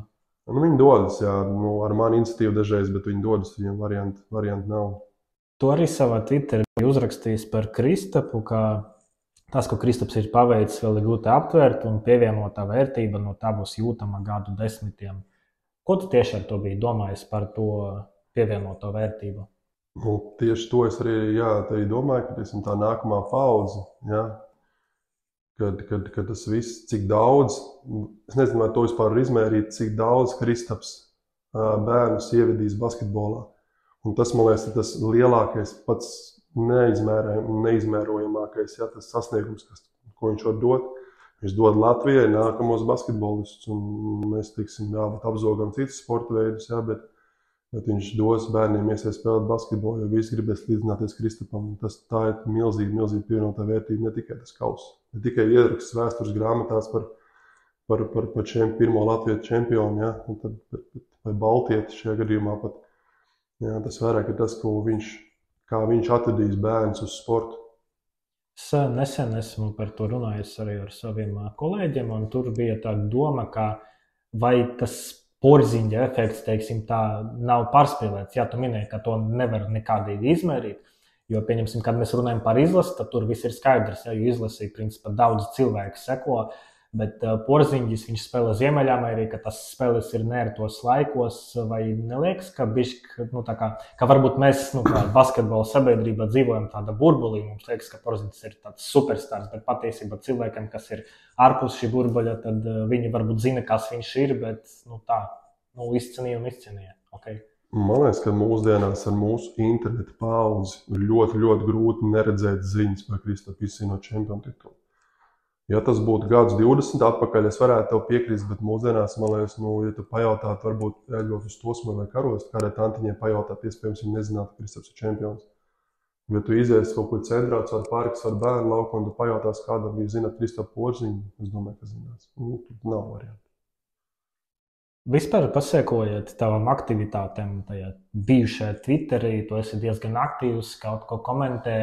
Viņi dodas, ar mani iniciatīvu dažreiz, bet viņi dodas, viņiem varianti nav. Tu arī savā Twitterī uzrakstījis par Kristapu, ka tas, ko Kristaps ir paveicis, vēl ir grūti aptvert un pievienotā vērtība no tā būs jūtama gadu desmitiem. Ko tu tieši ar to biji domājis par to pievienoto vērtību? Tieši to es arī domāju, ka tā nākamā paudze, kad tas viss, cik daudz, es nezinu, vai to vispār var izmērīt, cik daudz Kristaps bērnus ievedīs basketbolā. Un tas, man liekas, ir tas lielākais, pats neizmērojamākais, tas sasniegums, ko viņš var dot. Viņš dod Latvijai nākamos basketbolistus, un mēs apzogam citus sporta veidus, bet viņš dos bērniem iespēju spēlēt basketbolu, jo visi gribēs līdzināties Kristapam. Tā ir milzīga pievienotā vērtība, ne tikai tas kauss. Ne tikai ieraksts vēstures grāmatās par pirmo latviešu čempionu, vai baltieti šajā gadījumā pat. Tas vairāk ir tas, kā viņš atvedīs bērnus uz sportu. Es nesen esmu par to runājis arī ar saviem kolēģiem, un tur bija tāda doma, ka vai tas Porziņģa efekts, teiksim tā, nav pārspīlēts. Jā, tu minēji, ka to nevar nekādīgi izmērīt, jo, pieņemsim, kad mēs runājam par izlasi, tad tur viss ir skaidrs, jo izlasī, principā, daudz cilvēku seko, bet Porziņģis, viņš spēlē Ziemeļamerikā, tas spēles ir neērtos laikos, vai neliekas, ka varbūt mēs, kā basketbola sabiedrībā dzīvojam tāda burbulī, mums liekas, ka Porziņģis ir tāds superstars, bet patiesībā cilvēkiem, kas ir ārpus šī burbuļa, tad viņi varbūt zina, kas viņš ir, bet izcenīja. Okay. Man liekas, ka mūsdienās ar mūsu interneta paudzi ir ļoti, ļoti grūti neredzēt ziņas par Kristapu izcīnot čempionu titulu. Ja tas būtu gads 20 atpakaļ, es varētu tev piekrist, bet mūsdienās, man liekas, ja tu pajautātu, varbūt ejot uz Tosmu vai Karostu, kādai tantiņai pajautāt, iespējams, viņi nezinātu, ka Kristaps ir čempions. Ja tu izies kaut kur centrā, caur parks, ar bērnu lauku, un tu pajautās, kādam bija zināt Kristapu Porziņu, es domāju, ka zinās. Tur nav variantu. Vispār pasekojot tavam aktivitātēm tajā bijušajā Twitterī, tu esi diezgan aktīvs, kaut ko komentē.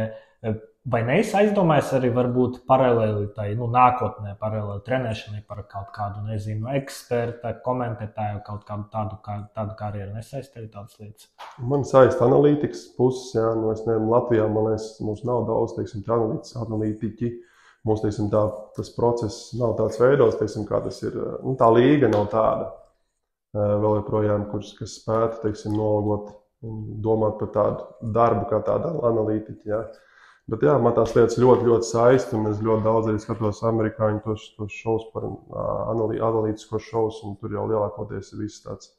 Vai neesi aizdomājies arī varbūt paralēli tai nākotnē, paralēli trenēšanai par kaut kādu, eksperta, komentētāju, kaut kādu tādu karjeru nesaistīt tādas lietas? Man saista analītikas puses, Latvijā, man liekas, mums nav daudz, analītiķi. Mums, tas process nav tāds veidos, kā tas ir, tā līga nav tāda vēl joprojām, kas spētu, nolgot un domāt par tādu darbu kā tādu analītiķi, Bet man tās lietas ļoti, ļoti saista, un es ļoti daudz arī skatos amerikāņu tos šovus par analītiskos šovus, un tur jau lielākoties ir viss tāds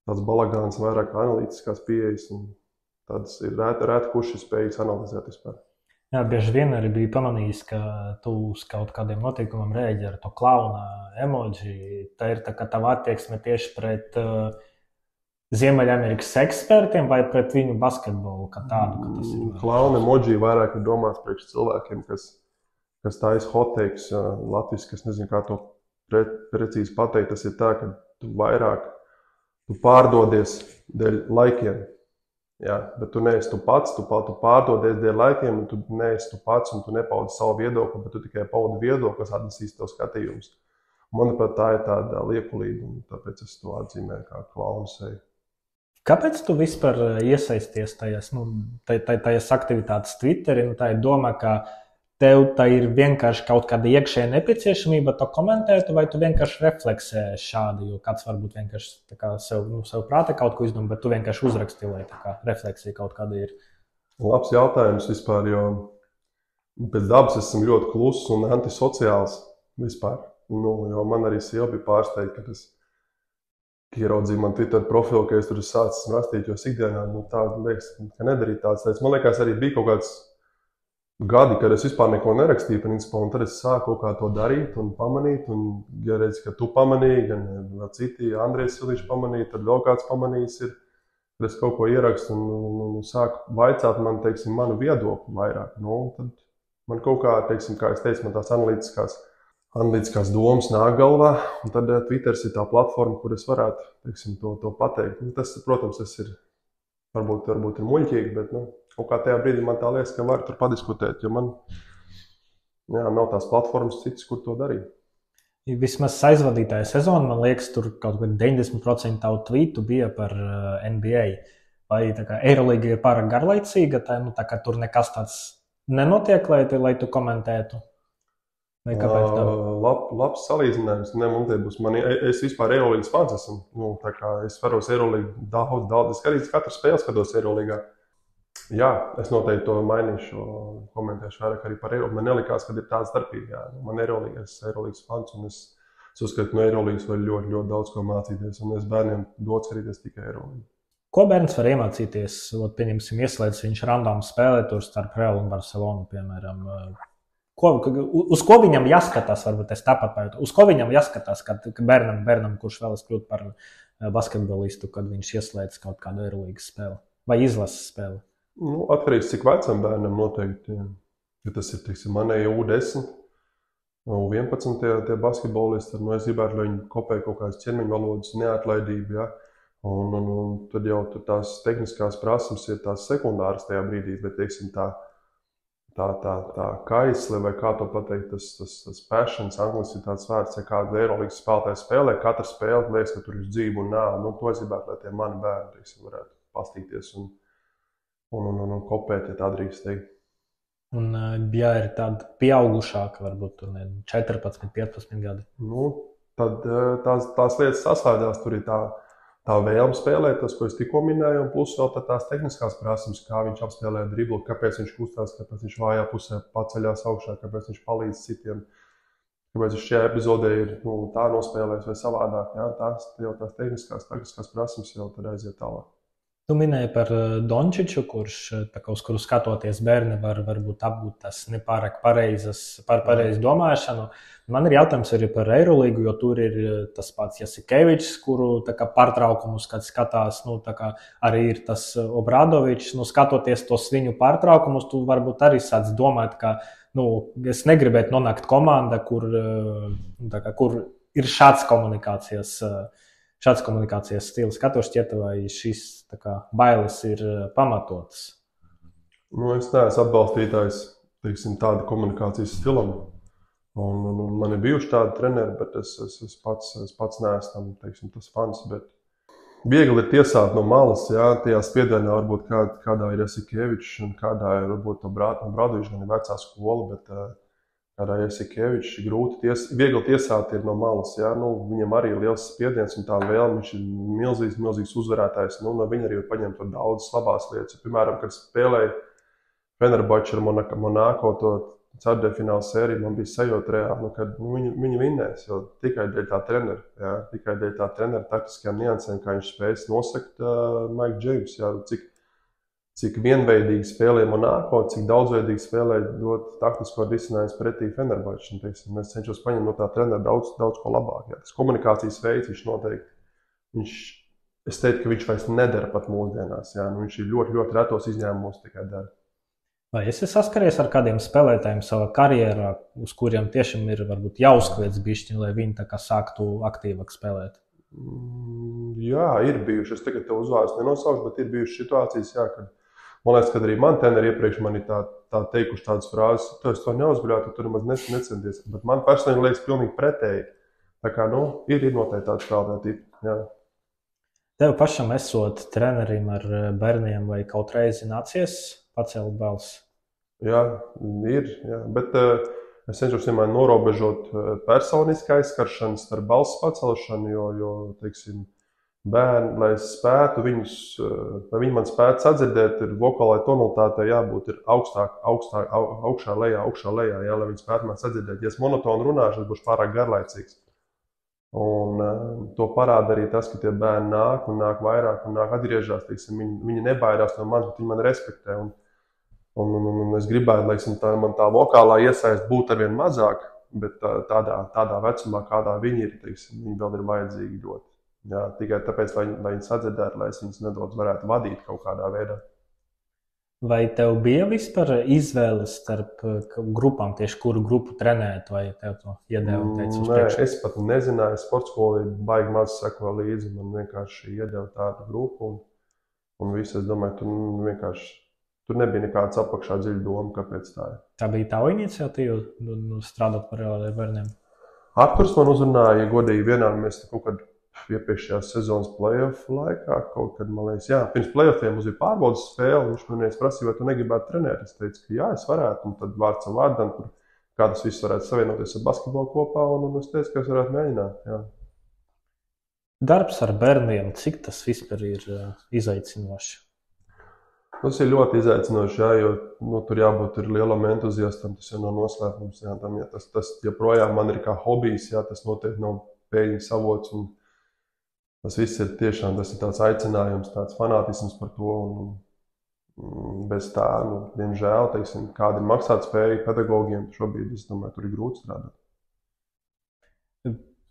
balagāns, vairāk analītiskās pieejas, un tādas ir rēti, kurš ir spējīgs analizēt vispār. Jā, bieži vien arī biju pamanījis, ka tu uz kaut kādiem notikumiem rēģi ar to klauna emoji. Tā ir tā kā tava attieksme tieši pret Ziemeļamerikas ekspertiem vai pret viņu basketbolu kā tādu, ka tas ir? Klauna emoji vairāk ir domāts priekš cilvēkiem, kas taisa hot-takes latviski, es nezinu, kā to precīzi pateikt. Tas ir tā, ka tu pārdodies dēļ laikiem. Jā, bet tu neesi tu pats, tu pārdodies dēļ laikiem, un tu neesi tu pats, un tu nepaudi savu viedokli, bet tu tikai paudi viedokli, kas atnesīs tev skatījumus. Manuprāt, tā ir tāda liekulība, un tāpēc es to atzīmēju kā klaunu seju. Kāpēc tu vispār iesaisties tajās aktivitātes Twitterī? Tā ir doma, ka tev tā ir vienkārši kaut kāda iekšēja nepieciešamība to komentēt, vai tu vienkārši refleksē šādi, jo kāds varbūt vienkārši sev prātā kaut ko izdomā, bet tu vienkārši uzraksti, lai tā kā refleksija kaut kāda ir? Labs jautājums vispār, jo pēc dabas esmu ļoti kluss un antisociāls vispār. Jo man arī sieva bija pārsteigta, ka es ieraudzīju man Twitter profilu, ka es tur sācis rakstīt, jo ikdienā tāda liekas, ka nedarīt tādas lietas. Man liekas, arī bija kaut kāds gadi, kad es vispār neko nerakstīju, principā, un tad es sāku kaut kā to darīt un pamanīt, un ja redzi, ka tu pamanīji, gan citi, Andrejs Siliņš pamanīja, tad vēl kāds pamanījis ir, kad es kaut ko ierakstu un sāku vaicāt man, manu viedokli vairāk. Tad man kaut kā, teiksim, kā es teicu, man tās analītiskās domas nāk galvā, un tad Twitters ir tā platforma, kur es varētu, teiksim, to pateikt. Nu, tas, protams, varbūt ir muļķīgi, bet kaut kā tajā brīdī man tā liekas, ka var tur padiskutēt, jo man nav tās platformas citas, kur to darīt. Vismaz aizvadītāja sezona, man liekas, tur kaut kādā 90% tavu tvītu bija par NBA. Vai Eirolīga ir pārāk garlaicīga, tā kā tur nekas tāds nenotiek, lai tu komentētu? Vai kāpēc tā? Labs salīdzinājums. Es vispār Eirolīgas fans esmu. Tā kā es varos Eirolīgu daudz. Es katru spēli skatos Eirolīgā. Jā, es noteikti to mainīšu, komentēšu vairāk arī par Eirolīgu. Man nelikās, ka ir tāda starpība. Jā. Man Eirolīgas fans, un es uzskatu, no Eirolīgas var ļoti, ļoti daudz ko mācīties. Un es bērniem dodu skatīties tikai Eirolīgu. Ko bērns var iemācīties? Pieņemsim, ieslēdz viņš random spēlē tur starp Real un Barcelonu, piemēram. Uz ko viņam jāskatās, varbūt es tāpat pajūtu. Uz ko viņam jāskatās, kad bērnam, kurš vēlas kļūt par basketbolistu, kad viņš ieslēdz kaut kādu Eirolīgas spēli vai izlases spēli? Atkarīgs, cik vecam bērnam noteikti. Ja tas ir, teiksim, manēji U10, U11 tie basketbolisti, tad es gribētu, lai viņi kopē kaut kādas ķermeņa valodas, neatlaidību, ja? Un tad jau tās tehniskās prasmes ir tās sekundāras tajā brīdī, bet, teiksim, tā kaisle, vai kā to pateikt, tas passions, angliski ir tāds vārds, ja kāda Eirolīgas spēlētāja spēlē, katra spēle liekas, ka tur ir dzīve un nāve. To es gribētu, lai tie mani bērni, teiksim, varētu pastīties un kopēt, ja tā drīkst teikt. Un, ja ir tāda pieaugušāka, varbūt 14, 15 gadi? Tad tās lietas saslēdzās. Tur ir tā vēlme spēlēt, tas, ko es tikko minēju, un plus vēl tās tehniskās prasmes, kā viņš apspēlē driblu, kāpēc viņš kustās, kāpēc viņš vājā pusē paceļās augšā, kāpēc viņš palīdz citiem, kāpēc viņš šajā epizodē ir tā nospēlējis vai savādāk. Jā, tās tehniskās prasmes jau tad aiziet tālāk. Tu minēji par Dončiču, uz kuru skatoties bērni varbūt apgūt tas nepārāk pareizu domāšanu. Man ir jautājums arī par Eirolīgu, jo tur ir tas pats Jasikevičs, kuru pārtraukumus, kad skatās, arī ir tas Obradovičs. Skatoties tos viņu pārtraukumus, tu varbūt arī sāc domāt, ka es negribētu nonākt komandā, kur ir šāds komunikācijas stils. Kā tev šķiet, vai šīs bailes ir pamatotas? Es neesmu atbalstītājs, teiksim, tāda komunikācijas stilam. Un man ir bijuši tādi treneri, bet es pats neesmu, teiksim, tas fans. Bet viegli ir tiesāt no malas, jā, tajā spiedienā varbūt kādā ir Jasikevičs un kādā ir varbūt Obradovičs, gan ir vecā skola, bet kādā Jasikevičs viegli tiesāt ir no malas. Jā. Viņam arī ir liels spiediens un tā vēlme, viņš ir milzīgs uzvarētājs. Viņi arī var paņemt daudzas labās lietas. Piemēram, kad spēlēja Fenerbahču ar Monako to ceturtdaļfināla sēriju, man bija sajūta reāli, kad viņi vinnēs, jo tikai dēļ tā trenera taktiskajām niansēm, kā viņš spējas nosakt Mike James, jā, cik vienveidīgi spēlē Monako, cik daudzveidīgi spēlē dot taktisko risinājumu pretī Fenerbahču. Es cenšos paņemt no tā trenera daudz ko labāk. Jā. Tas komunikācijas veids, viņš noteikti, es teiktu, ka viņš vairs nedara pat mūsdienās. Jā. Viņš ir ļoti, ļoti retos izņēmumos tikai dara. Vai esi saskaries ar kādiem spēlētājiem savā karjerā, uz kuriem tiešām ir varbūt jāuzkliedz bišķiņi, lai viņi sāktu aktīvāk spēlēt? Jā, ir bijuši. Es tagad tev uzvārdus nenosaukšu, bet ir bijušas situācijas, jā, kad man liekas, ka arī man treneri iepriekš man ir tā teikuši tādas frāzes, tu esi to neuzguļāt, tu nemaz necenties. Bet man personīgi liekas pilnīgi pretēji. Tā kā, ir noteikti tāds spēlētāji tipi, jā. Tev pašam esot trenerim ar bērniem vai kaut reizi nācies pacelt balsi? Jā, ir, jā. Bet es cenšos vienmēr norobežot personiski aizskaršanas ar balss pacelšanu, jo teiksim, bērni, lai es spētu viņus, lai viņi man spētu sadzirdēt, ir vokālai tonalitātei jābūt ir augšā lejā, jā, lai viņi spētu man sadzirdēt. Ja es monotoni runāšu, tas būs pārāk garlaicīgs. Un to parāda arī tas, ka tie bērni nāk vairāk un nāk atgriežās, teiksim, viņi nebaidās no manis, bet viņi mani respektē. Un es gribētu, lai man tā vokālā iesaist būtu arvien mazāk, bet tādā vecumā, kādā viņi ir, teiksim, viņi vēl ir vajadzīgi ļoti. Jā, tikai tāpēc, lai viņi sadzirdētu, lai es viņus nedaudz varētu vadīt kaut kādā veidā. Vai tev bija vispār izvēles starp grupām, tieši kuru grupu trenēt, vai tev to iedeva un teica uz Nē, priekšu? es pat nezināju, sporta skolā baigi maz sekoju līdzi. Man vienkārši iedeva tādu grupu, un viss, es domāju, tur nebija nekāds apakšā dziļa doma, kāpēc tā ir. Tā bija tava iniciatīva strādāt par reāliem bērniem? Arturs man uzrunāja, ja godīgi vienā mēs kaut kad iepriekšējās sezonas playoff laikā, kaut kad, man liekas, pirms playoffiem mums bija pārbaudas spēle, viņš man prasīja, vai tu negribētu trenēt. Es teicu, ka jā, es varētu, un tad vārds ar vārdam, kā tas viss varētu savienoties ar basketbolu kopā, un es teicu, ka es varētu mēģināt, jā. Darbs ar bērniem, cik tas vispār ir izaicinoši? Tas ir ļoti izaicinoši, jā, jo tur jābūt lielam entuziastam, tas jau nav noslēpums, jā, tam, ja tas joprojām man ir kā hobijs, jā, tas noteikti nav peļņas avots, un tas viss ir tiešām, tas ir tāds aicinājums, tāds fanātisms par to, un bez tā, diemžēl, teiksim, kādi ir maksātspēja pedagogiem, šobrīd, es domāju, tur ir grūti strādāt.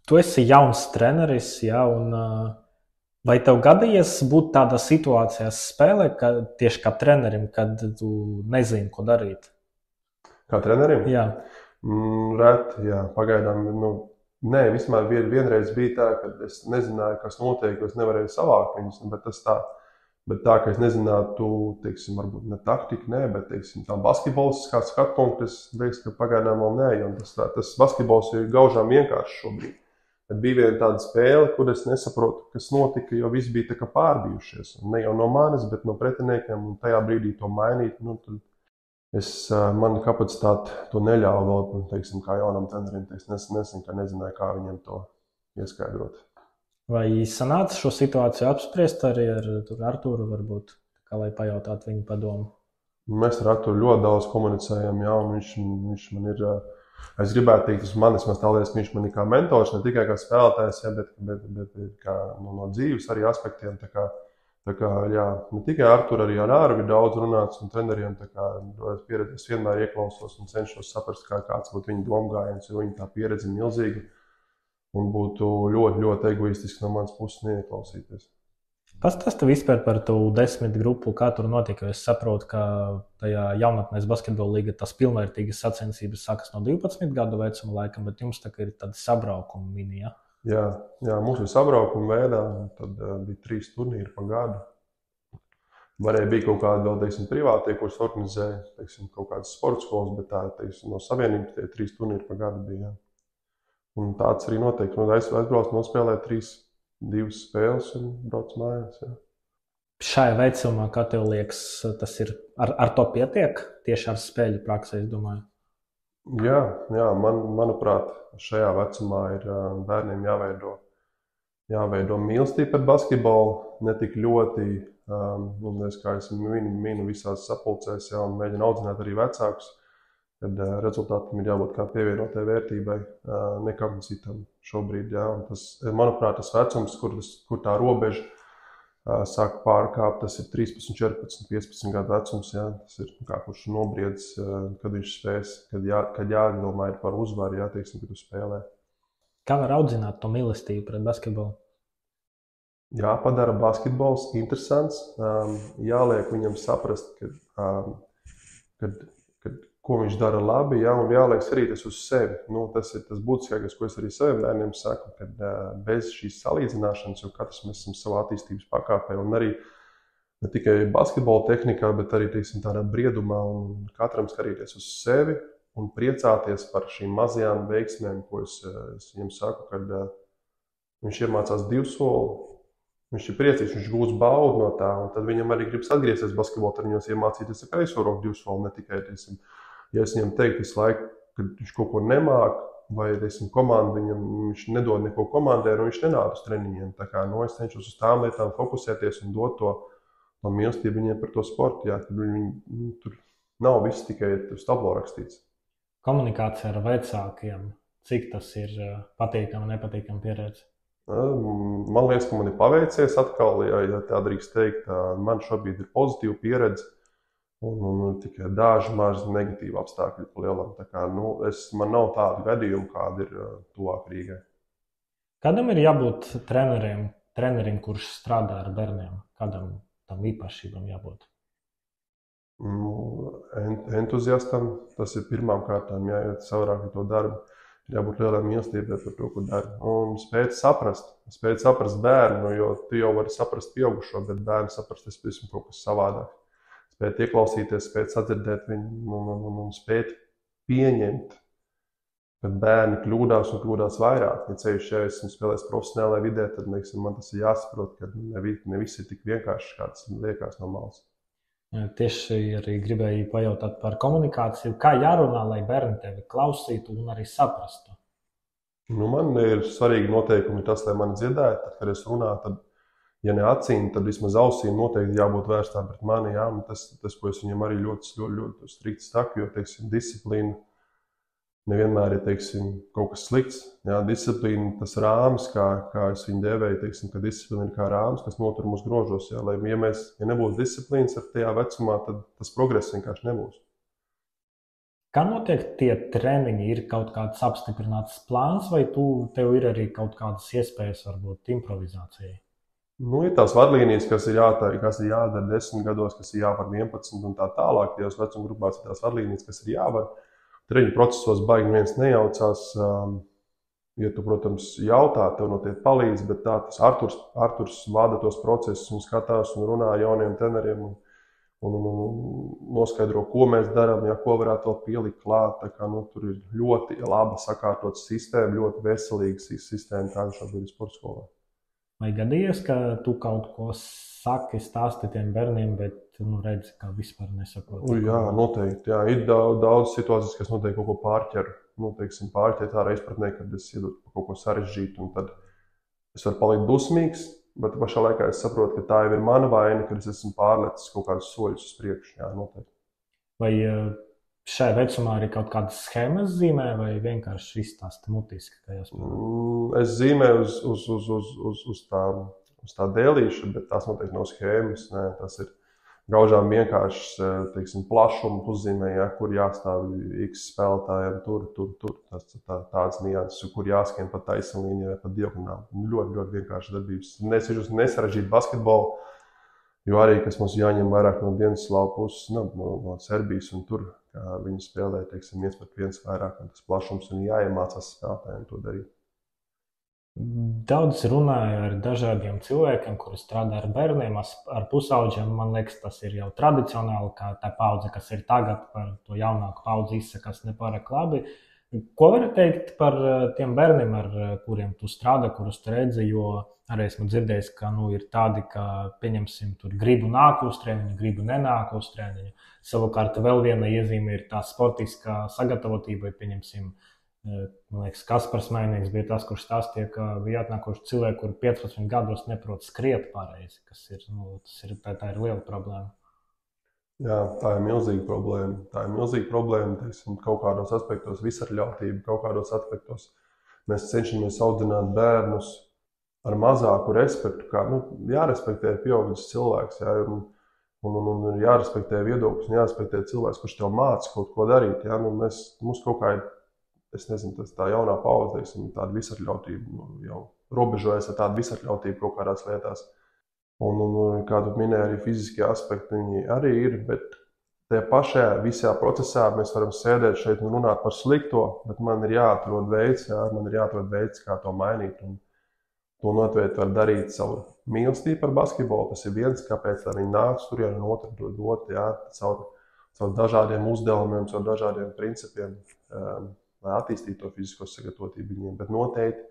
Tu esi jauns treneris, jā, un vai tev gadījies būt tādā situācijā spēlē, tieši kā trenerim, kad tu nezini, ko darīt? Kā trenerim? Jā. Reti, jā, pagaidām, nē, vismaz vienreiz bija tā, ka es nezināju, kas notiek, jo es nevarēju savākt viņus, bet tā, ka es nezinātu, teiksim, varbūt ne taktika, nē, bet, teiksim, tā basketbols kāds skatpunkts, es liekas, ka pagaidām vēl nē, jo tas basketbols ir gaužām vienkārši šobrīd. Bet bija viena tāda spēle, kur es nesaprotu, kas notika, jo viss bija tā kā pārbijušies, un ne jau no manis, bet no pretiniekiem, un tajā brīdī to mainīt, tad mana kapacitāte to neļāva vēl, teiksim, kā jaunam trenerim, nezināju, kā viņiem to ieskaidrot. Vai sanāca šo situāciju apspriest arī ar Arturu, varbūt, kā lai pajautātu viņu padomu? Mēs ar Arturu ļoti daudz komunicējam, jā, un viņš man ir, es gribētu teikt, manis tālēs, ka viņš man ir kā mentors, ne tikai kā spēlētājs, jā, bet kā no dzīves arī aspektiem, tā kā, jā, ne tikai Arturu, arī ar Āru ir daudz runāts, un treneriem tā kā es vienmēr ieklausos un cenšos saprast, kāds būtu viņa domgājiens, jo viņa tā pieredze ir milzīga, un būtu ļoti, ļoti egoistiski no manas puses neieklausīties. Pastāsti vispār par to 10 grupu, kā tur notika, jo es saprotu, ka tajā jaunatnēs basketbola līga tas pilnvērtīgas sacensības sākas no 12 gadu vecuma laikam, bet jums tā ir tādi sabraukumi mini, ja? Jā, mums bija sabraukuma veidā, un tad bija 3 turnīri pa gadu. Bija kaut kādi vēl, teiksim, privātie, kurus organizēja, teiksim, kaut kādas sporta skolas, bet tā, teiksim, no savienības tie 3 turnīri pa gadu bija, jā. Un tāds arī notiek. Aizbrauc, nospēlēt 2 spēles un brauc mājās, jā. Šajā vecumā, kā tev liekas, tas ir, ar to pietiek? Tieši ar spēļu praksē, es domāju. Jā, manuprāt, šajā vecumā ir bērniem jāveido mīlestība pret basketbolu, ne tik ļoti, un es kā esmu minu visās sapulcēs, jā, un mēģinu audzināt arī vecākus, kad rezultātam ir jābūt kā pievienotai vērtībai, nekam citam šobrīd, jā, un tas, manuprāt, tas vecums, kur tā robeža sāk pārkāpt, tas ir 13, 14, 15 gadu vecums, jā, tas ir kā kurš nobriedz, kad viņš spēs, kad jādomā ir par uzvaru, jā, teiksim, kad tu spēlē. Kā var audzināt to mīlestību pret basketbolu? Jāpadara basketbols interesants, jāliek viņam saprast, ko viņš dara labi, jā, un jāliek arī tas uz sevi. Tas ir tas būtiskākais, ko es arī saviem bērniem saku, ka bez šīs salīdzināšanas, jo katrs mēs esam savā attīstības pakāpē, un arī ne tikai basketbola tehnikā, bet arī, teiksim, tādā briedumā, un katram skatīties uz sevi un priecāties par šīm mazajām veiksmēm, ko es viņam saku, kad viņš iemācās 2 soli, viņš ir priecīgs, viņš gūs baudu no tā, un tad viņam arī gribas atgriezties basketbola treniņos, iemācīties ar kreiso roku 2 soli, ne tikai, teiksim, ja es viņam teiktu visu laiku, ka viņš kaut ko nemāk, vai, teiksim, komandu viņš nedod neko komandai, un viņš nenāk uz treniņiem. Tā kā, es cenšos uz tām lietām fokusēties un dot to mīlestību viņiem par to sportu, jā, kad viņi tur nav viss tikai uz tablo rakstīts. Komunikācija ar vecākiem, cik tas ir patīkama, nepatīkama pieredze? Man liekas, ka man ir paveicies atkal, ja tā drīkst teikt, man šobrīd ir pozitīva pieredze, un tikai daži mazi negatīvi apstākļi pa lielam. Tā kā, man nav tādu gadījumu, kāda ir tuvāk Rīgai. Kādam ir jābūt trenerim, kurš strādā ar bērniem? Kādam tam īpašībām jābūt? Entuziastam tas ir pirmām kārtām jāiet savārāk ar to darbu. Jābūt lielai mīlestībai par to, ko dara. Un spēt saprast bērnu, jo tu jau vari saprast pieaugušo, bet bērnu saprast, tas ir kaut kas savādāk. Spēt ieklausīties, spēt sadzirdēt viņu un spēt pieņemt, kad bērni kļūdās un kļūdās vairāk. Ja ceļš, ja esmu spēlējis profesionālajā vidē, tad man tas ir jāsaprot, ka ne viss ir tik vienkārši, kā tas liekas no malas. Tieši arī gribēju pajautāt par komunikāciju. Kā jārunā, lai bērni tevi klausītu un arī saprastu? Man ir svarīgi noteikumi tas, lai mani dzirdētu. Tad, kad es runāju, tad, ja ne acīm, tad vismaz ausīm noteikti jābūt vērstām pret mani. Jā? Tas, ko es viņiem arī ļoti strikti saku, jo, teiksim, disciplīna nevienmēr ir, teiksim, kaut kas slikts. Jā? Disciplīna, tas rāmis, kā es viņu dēvēju, teiksim, ka disciplīna ir kā rāmis, kas notur mūs grožos. Jā? Ja nebūs disciplīnas ar tajā vecumā, tad tas progress vienkārši nebūs. Kā notiek tie treniņi? Ir kaut kāds apstiprināts plāns, vai tev ir arī kaut kādas iespējas, varbūt improvizācijai? Ir tās vadlīnijas, kas ir jādara 10 gados, kas ir jāvar 11 un tā tālāk. Tajos vecuma grupās ir tās vadlīnijas, kas ir jāvar. Treņu procesos baigi neviens nejaucās. Ja tu, protams, jautā, tev noteikti palīdz, bet tā tas Arturs vada tos procesus un skatās un runā jauniem treneriem un noskaidro, ko mēs darām, ja ko varētu vēl pielikt klāt. Tā kā, tur ir ļoti laba sakārtot sistēma, ļoti veselīga sistēma, kāda šobrīd ir sporta skolā. Vai gadījies, ka tu kaut ko saki, stāsti tiem bērniem, bet redzi, ka vispār nesaprot? Jā, noteikti. Jā. Ir daudz situācijas, kas noteikti kaut ko pārķer. Teiksim, pārķer tādā izpratnē, kad es iedodu kaut ko sarežģītu, un tad es varu palikt dusmīgs, bet pašā laikā es saprotu, ka tā jau ir mana vaina, kad es esmu pārlecis kaut kādus soļus uz priekšu. Jā, noteikti. Vai šajā vecumā arī kaut kādas schēmas zīmē, vai vienkārši izstāsti mutiski? Es zīmēju uz tā dēlīša, bet tās noteikti nav schēmas. Nē, tas ir gaužām vienkārši, teiksim, plašumu uzzīmē, ja, kur jāstāv X spēlētājiem, tur. Tāds nianses, kur jāskrien pa taisnlīnijai, pa diagonāli. Ļoti, ļoti vienkārši darbības. Nesarežģīt basketbolu, jo arī, kas mums jāņem vairāk no Dienaslavu puses, no Serbijas un tur, kā viņi spēlē, teiksim, 1-1 vairāk, un tas plašums un jāiemācās spēlētājiem to darīt. Daudz runāju ar dažādiem cilvēkiem, kuri strādā ar bērniem, ar pusauģiem. Man liekas, tas ir jau tradicionāli, ka tā paudze, kas ir tagad, par to jaunāku paudzi izsakās nepārāk labi. Ko var teikt par tiem bērniem, ar kuriem tu strādā, kurus tu redzi, jo arī esmu dzirdējis, ka ir tādi, ka, pieņemsim, tur gribu nāk uz treniņu, gribu nenāk uz treniņu. Savukārt vēl viena iezīme ir tā sportiskā sagatavotība, pieņemsim, man liekas, Kaspars Mainīgs bija tas, kurš stāstīja, ka bija atnākuši cilvēki, kuri 15 gados neprot skriet pareizi, kas ir, tā ir liela problēma. Jā, tā ir milzīga problēma. Tā ir milzīga problēma, teiksim, kaut kādos aspektos visatļautība, kaut kādos aspektos mēs cenšamies audzināt bērnus ar mazāku respektu, kā, jārespektē pieaugušs cilvēks, jā, un jārespektē viedoklis, un jārespektē cilvēks, kurš tev māca kaut ko darīt, jā, mums kaut kā ir, es nezinu, tas tā jaunā paudze, teiksim, tāda visatļautība, jau robežojas ar tādu visatļautību kaut kādās lietās. Un kā tu minēji, arī fiziskie aspekti viņi arī ir, bet tajā pašajā visā procesā mēs varam sēdēt šeit un runāt par slikto, bet man ir jāatrod veids, kā to mainīt. Un to noteikti var darīt savu mīlestību par basketbolu. Tas ir viens, kāpēc viņi nāks tur, ja no otru dot, jā, caur dažādiem uzdevumiem, caur dažādiem principiem, lai attīstītu to fizisko sagatavotību viņiem. Bet noteikti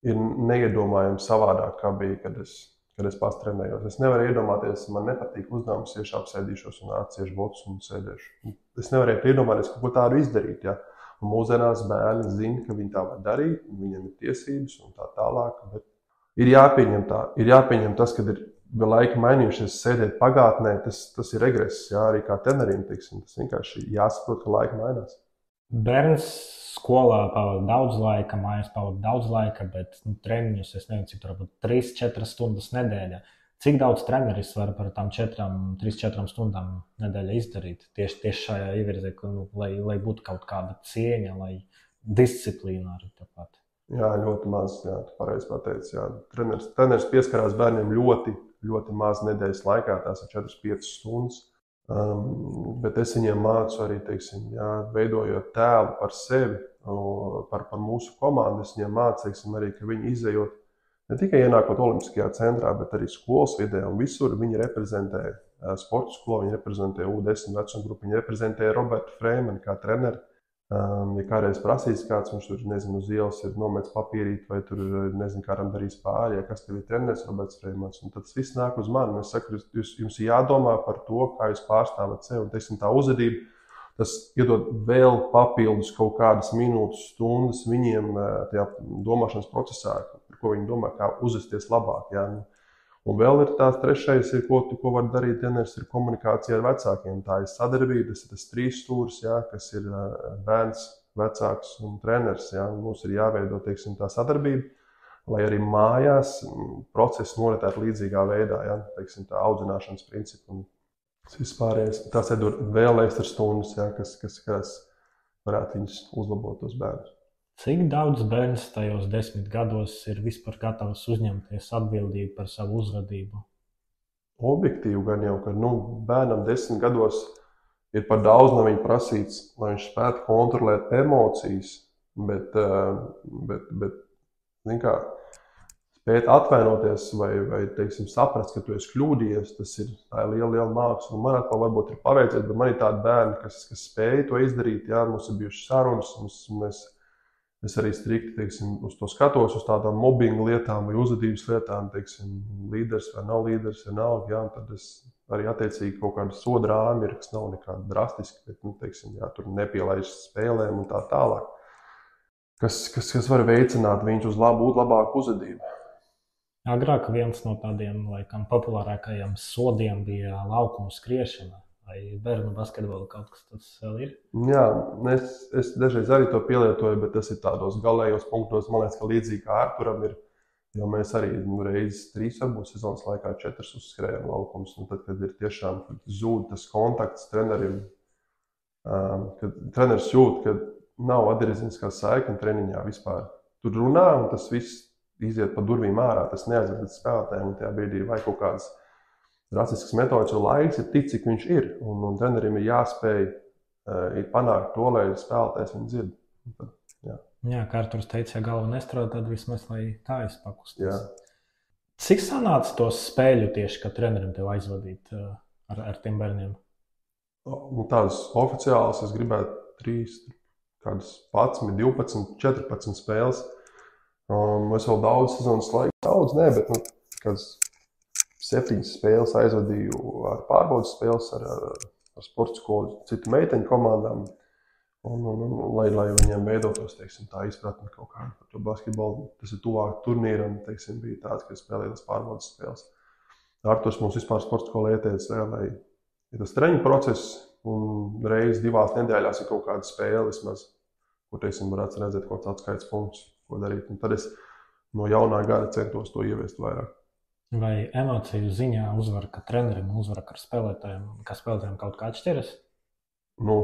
ir neiedomājami savādāk, kā bija, kad es pats trenējos. Es nevaru iedomāties, man nepatīk uzdevums, tieši apsēdīšos un atciešu botus un sēdēšu. Es nevaru iedomāties, kaut ko tādu izdarīt. Ja? Un mūsdienās bērni zina, ka viņi tā var darīt, viņiem ir tiesības un tā tālāk. Bet ir jāpieņem tas, kad ir laiki mainījušies, sēdēt pagātnē, tas ir regress. Jā, arī kā trenerim, teiksim, tas vienkārši jāsaprot, ka laiki mainās. Bērns skolā pavada daudz laika, mājās pavada daudz laika, bet treniņus, es nezinu, cik tur varbūt 3-4 stundas nedēļā. Cik daudz treneris var par tām 3-4 stundām nedēļā izdarīt? Tieši šajā ievirzē, lai būtu kaut kāda cieņa, lai disciplīna arī tāpat. Jā, ļoti maz, jā, tu pareizi pateici. Jā. Treneris pieskarās bērniem ļoti, ļoti maz nedēļas laikā, tās ir 4-5 stundas. Bet es viņiem mācu arī, teiksim, jā, veidojot tēlu par sevi, par mūsu komandu. Es viņiem mācu, teiksim, arī, ka viņi izejot ne tikai ienākot Olimpiskajā centrā, bet arī skolas vidē un visur viņi reprezentē sporta skolu, viņi reprezentē U10 vecuma grupu, viņi reprezentē Robertu Freimanu kā treneri. Ja kādreiz prasīs kāds, viņš tur, nezinu, uz ielas ir nomets papīrīt, vai tur, nezinu, kādam darīs pāri, ja kas tev ir treneris Roberts Freimans, un tad tas viss nāk uz mani. Es saku, jums jādomā par to, kā jūs pārstāvat sevi, un, teiksim, tā uzvedība, tas iedod vēl papildus kaut kādas minūtes, stundas viņiem tajā domāšanas procesā, par ko viņi domā, kā uzvesties labāk, jā. Un vēl ir tās trešais, ko var darīt treneris, ir komunikācija ar vecākiem. Tā ir sadarbība, tas ir tas trīs stūris, jā, kas ir bērns, vecāks un treneris. Jā. Mums ir jāveido, teiksim, tā sadarbība, lai arī mājās process noritētu līdzīgā veidā, jā, teiksim, tā audzināšanas principu un vispārējais. Tās iedod vēl ekstra stundas, jā, kas varētu viņus uzlabot tos bērnus. Cik daudz bērns tajos 10 gados ir vispār gatavs uzņemties atbildību par savu uzvedību? Objektīvi gan jau, ka bērnam 10 gados ir par daudz no viņa prasīts, lai viņš spētu kontrolēt emocijas, bet zin kā, spēt atvainoties vai teiksim, saprast, ka tu esi kļūdījies, tā ir liela māksla. Man atkal varbūt ir paveicies, bet man ir tādi bērni, kas spēja to izdarīt. Jā, mums ir bijušas sarunas, es arī strikti, teiksim, uz to skatos, uz tādām mobbinga lietām vai uzvedības lietām, teiksim, līderis vai nav līderis, vienalga, jā, un tad es arī attiecīgi kaut kādu soda rāmi ir, kas nav nekādi drastiski, bet, teiksim, jā, tur nepielaiž spēlēm un tā tālāk, kas var veicināt viņus uz labāku uzvedību. Agrāk viens no tādiem, laikam, populārākajiem sodiem bija laukumu skriešana. Vai bērnu basketbolu kaut kas tāds vēl ir? Jā, es dažreiz arī to pielietoju, bet tas ir tādos galējos punktos, man liekas, ka līdzīgi kā Arturam ir, jo mēs arī reizes 3, varbūt sezonas laikā 4 uzskrējam laukumus, un tad, kad ir tiešām zūd tas kontakts trenerim, kad treneris jūt, ka nav adreziskā saikne treniņā vispār. Tur runā, un tas viss iziet pa durvīm ārā, tas neaizved līdz spēlētājiem, un tajā brīdī vai kaut kāds racisks metods, jo laiks ir tik, cik viņš ir, un trenerim ir jāspēj panākt to, lai spēlētājs viņu dzird. Jā, kā Arturs teica, ja galva nestrādā, tad vismaz lai tā izpakustas. Cik sanāca tos spēļu tieši, ka trenerim tev aizvadīt ar tiem bērniem? Tādas oficiālas, es gribētu 3, kādas 11, 12, 14 spēles. Es vēl daudz sezonas laiku, bet kādas 7 spēles aizvadīju ar pārbaudas spēles, ar sporta skolu, citu meiteņu komandām, lai viņiem veidotos, teiksim, tā izpratne kaut kā par to basketbolu. Tas ir tuvāk turnīram, teiksim, bija tāds, ka spēlēja tas pārbaudas spēles. Arturs mums vispār sporta skola ieteica, lai ir tas treniņu process, un reiz 2 nedēļās ir kaut kāda spēle vismaz, kur, teiksim, varētu redzēt kaut kāds atskaites punkts, ko darīt. Un tad es no jaunā gada centos to ieviest vairāk. Vai emociju ziņā uzvara, ka trenerim uzvara ar spēlētājiem, ka spēlētājiem kaut kā atšķiras?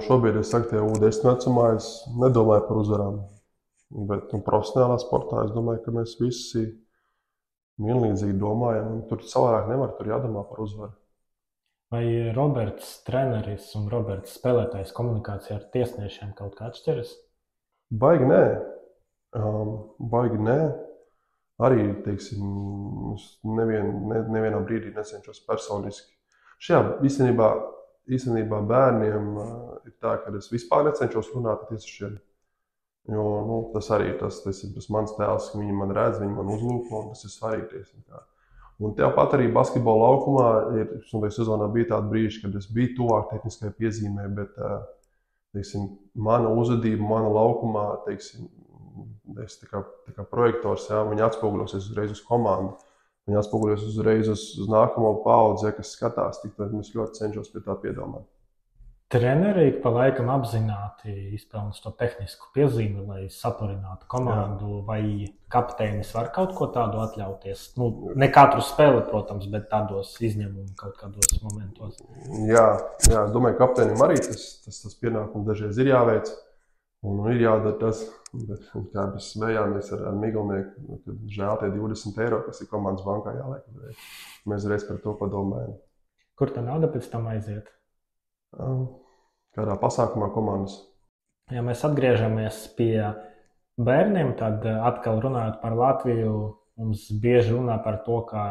Šobrīd es saku, ka U10 vecumā es nedomāju par uzvarām. Bet profesionālā sportā es domāju, ka mēs visi vienlīdzīgi domājam. Tur savādāk nevar, tur jādomā par uzvaru. Vai Roberts treneris un Roberts spēlētājs komunikācijā ar tiesniešiem kaut kā atšķiras? Baigi nē. Arī, teiksim, nevienā brīdī necenšos personiski. Šajā īstenībā bērniem ir tā, ka es vispār necenšos runāt ar tiesnešiem. Jo tas arī tas ir mans tēls, ka viņi man redz, viņi man uzlūko, un tas ir svarīgi. Un tāpat arī basketbola laukumā sezonā bija tādi brīži, kad es biju tuvāk tehniskai piezīmē, bet teiksim, mana uzvedība, mana laukumā, teiksim, es tā kā projektors, jā, viņi atspoguļosies uzreiz uz komandu, viņi atspoguļos uzreiz uz nākamo paudzi, ja, kas skatās, tik tad es ļoti cenšos pie tā piedomāt. Treneri pa laikam apzināti izpelnās to tehnisku piezīmi, lai saturinātu komandu, jā. Vai kapteinis var kaut ko tādu atļauties? Ne katru spēli, protams, bet tādos izņēmumu kaut kādos momentos. Jā, es domāju, kapteinim arī tas pienākums dažreiz ir jāveic. Un ir jādara tas, kā mēs smējāmies ar Miglnieku, kad žēl tie 20 eiro, kas ir komandas bankā jāliek. Mēs reiz par to padomājam. Kur tā nauda pēc tam aiziet? kādā pasākumā komandas. Ja mēs atgriežamies pie bērniem, tad atkal runājot par Latviju, mums bieži runā par to, ka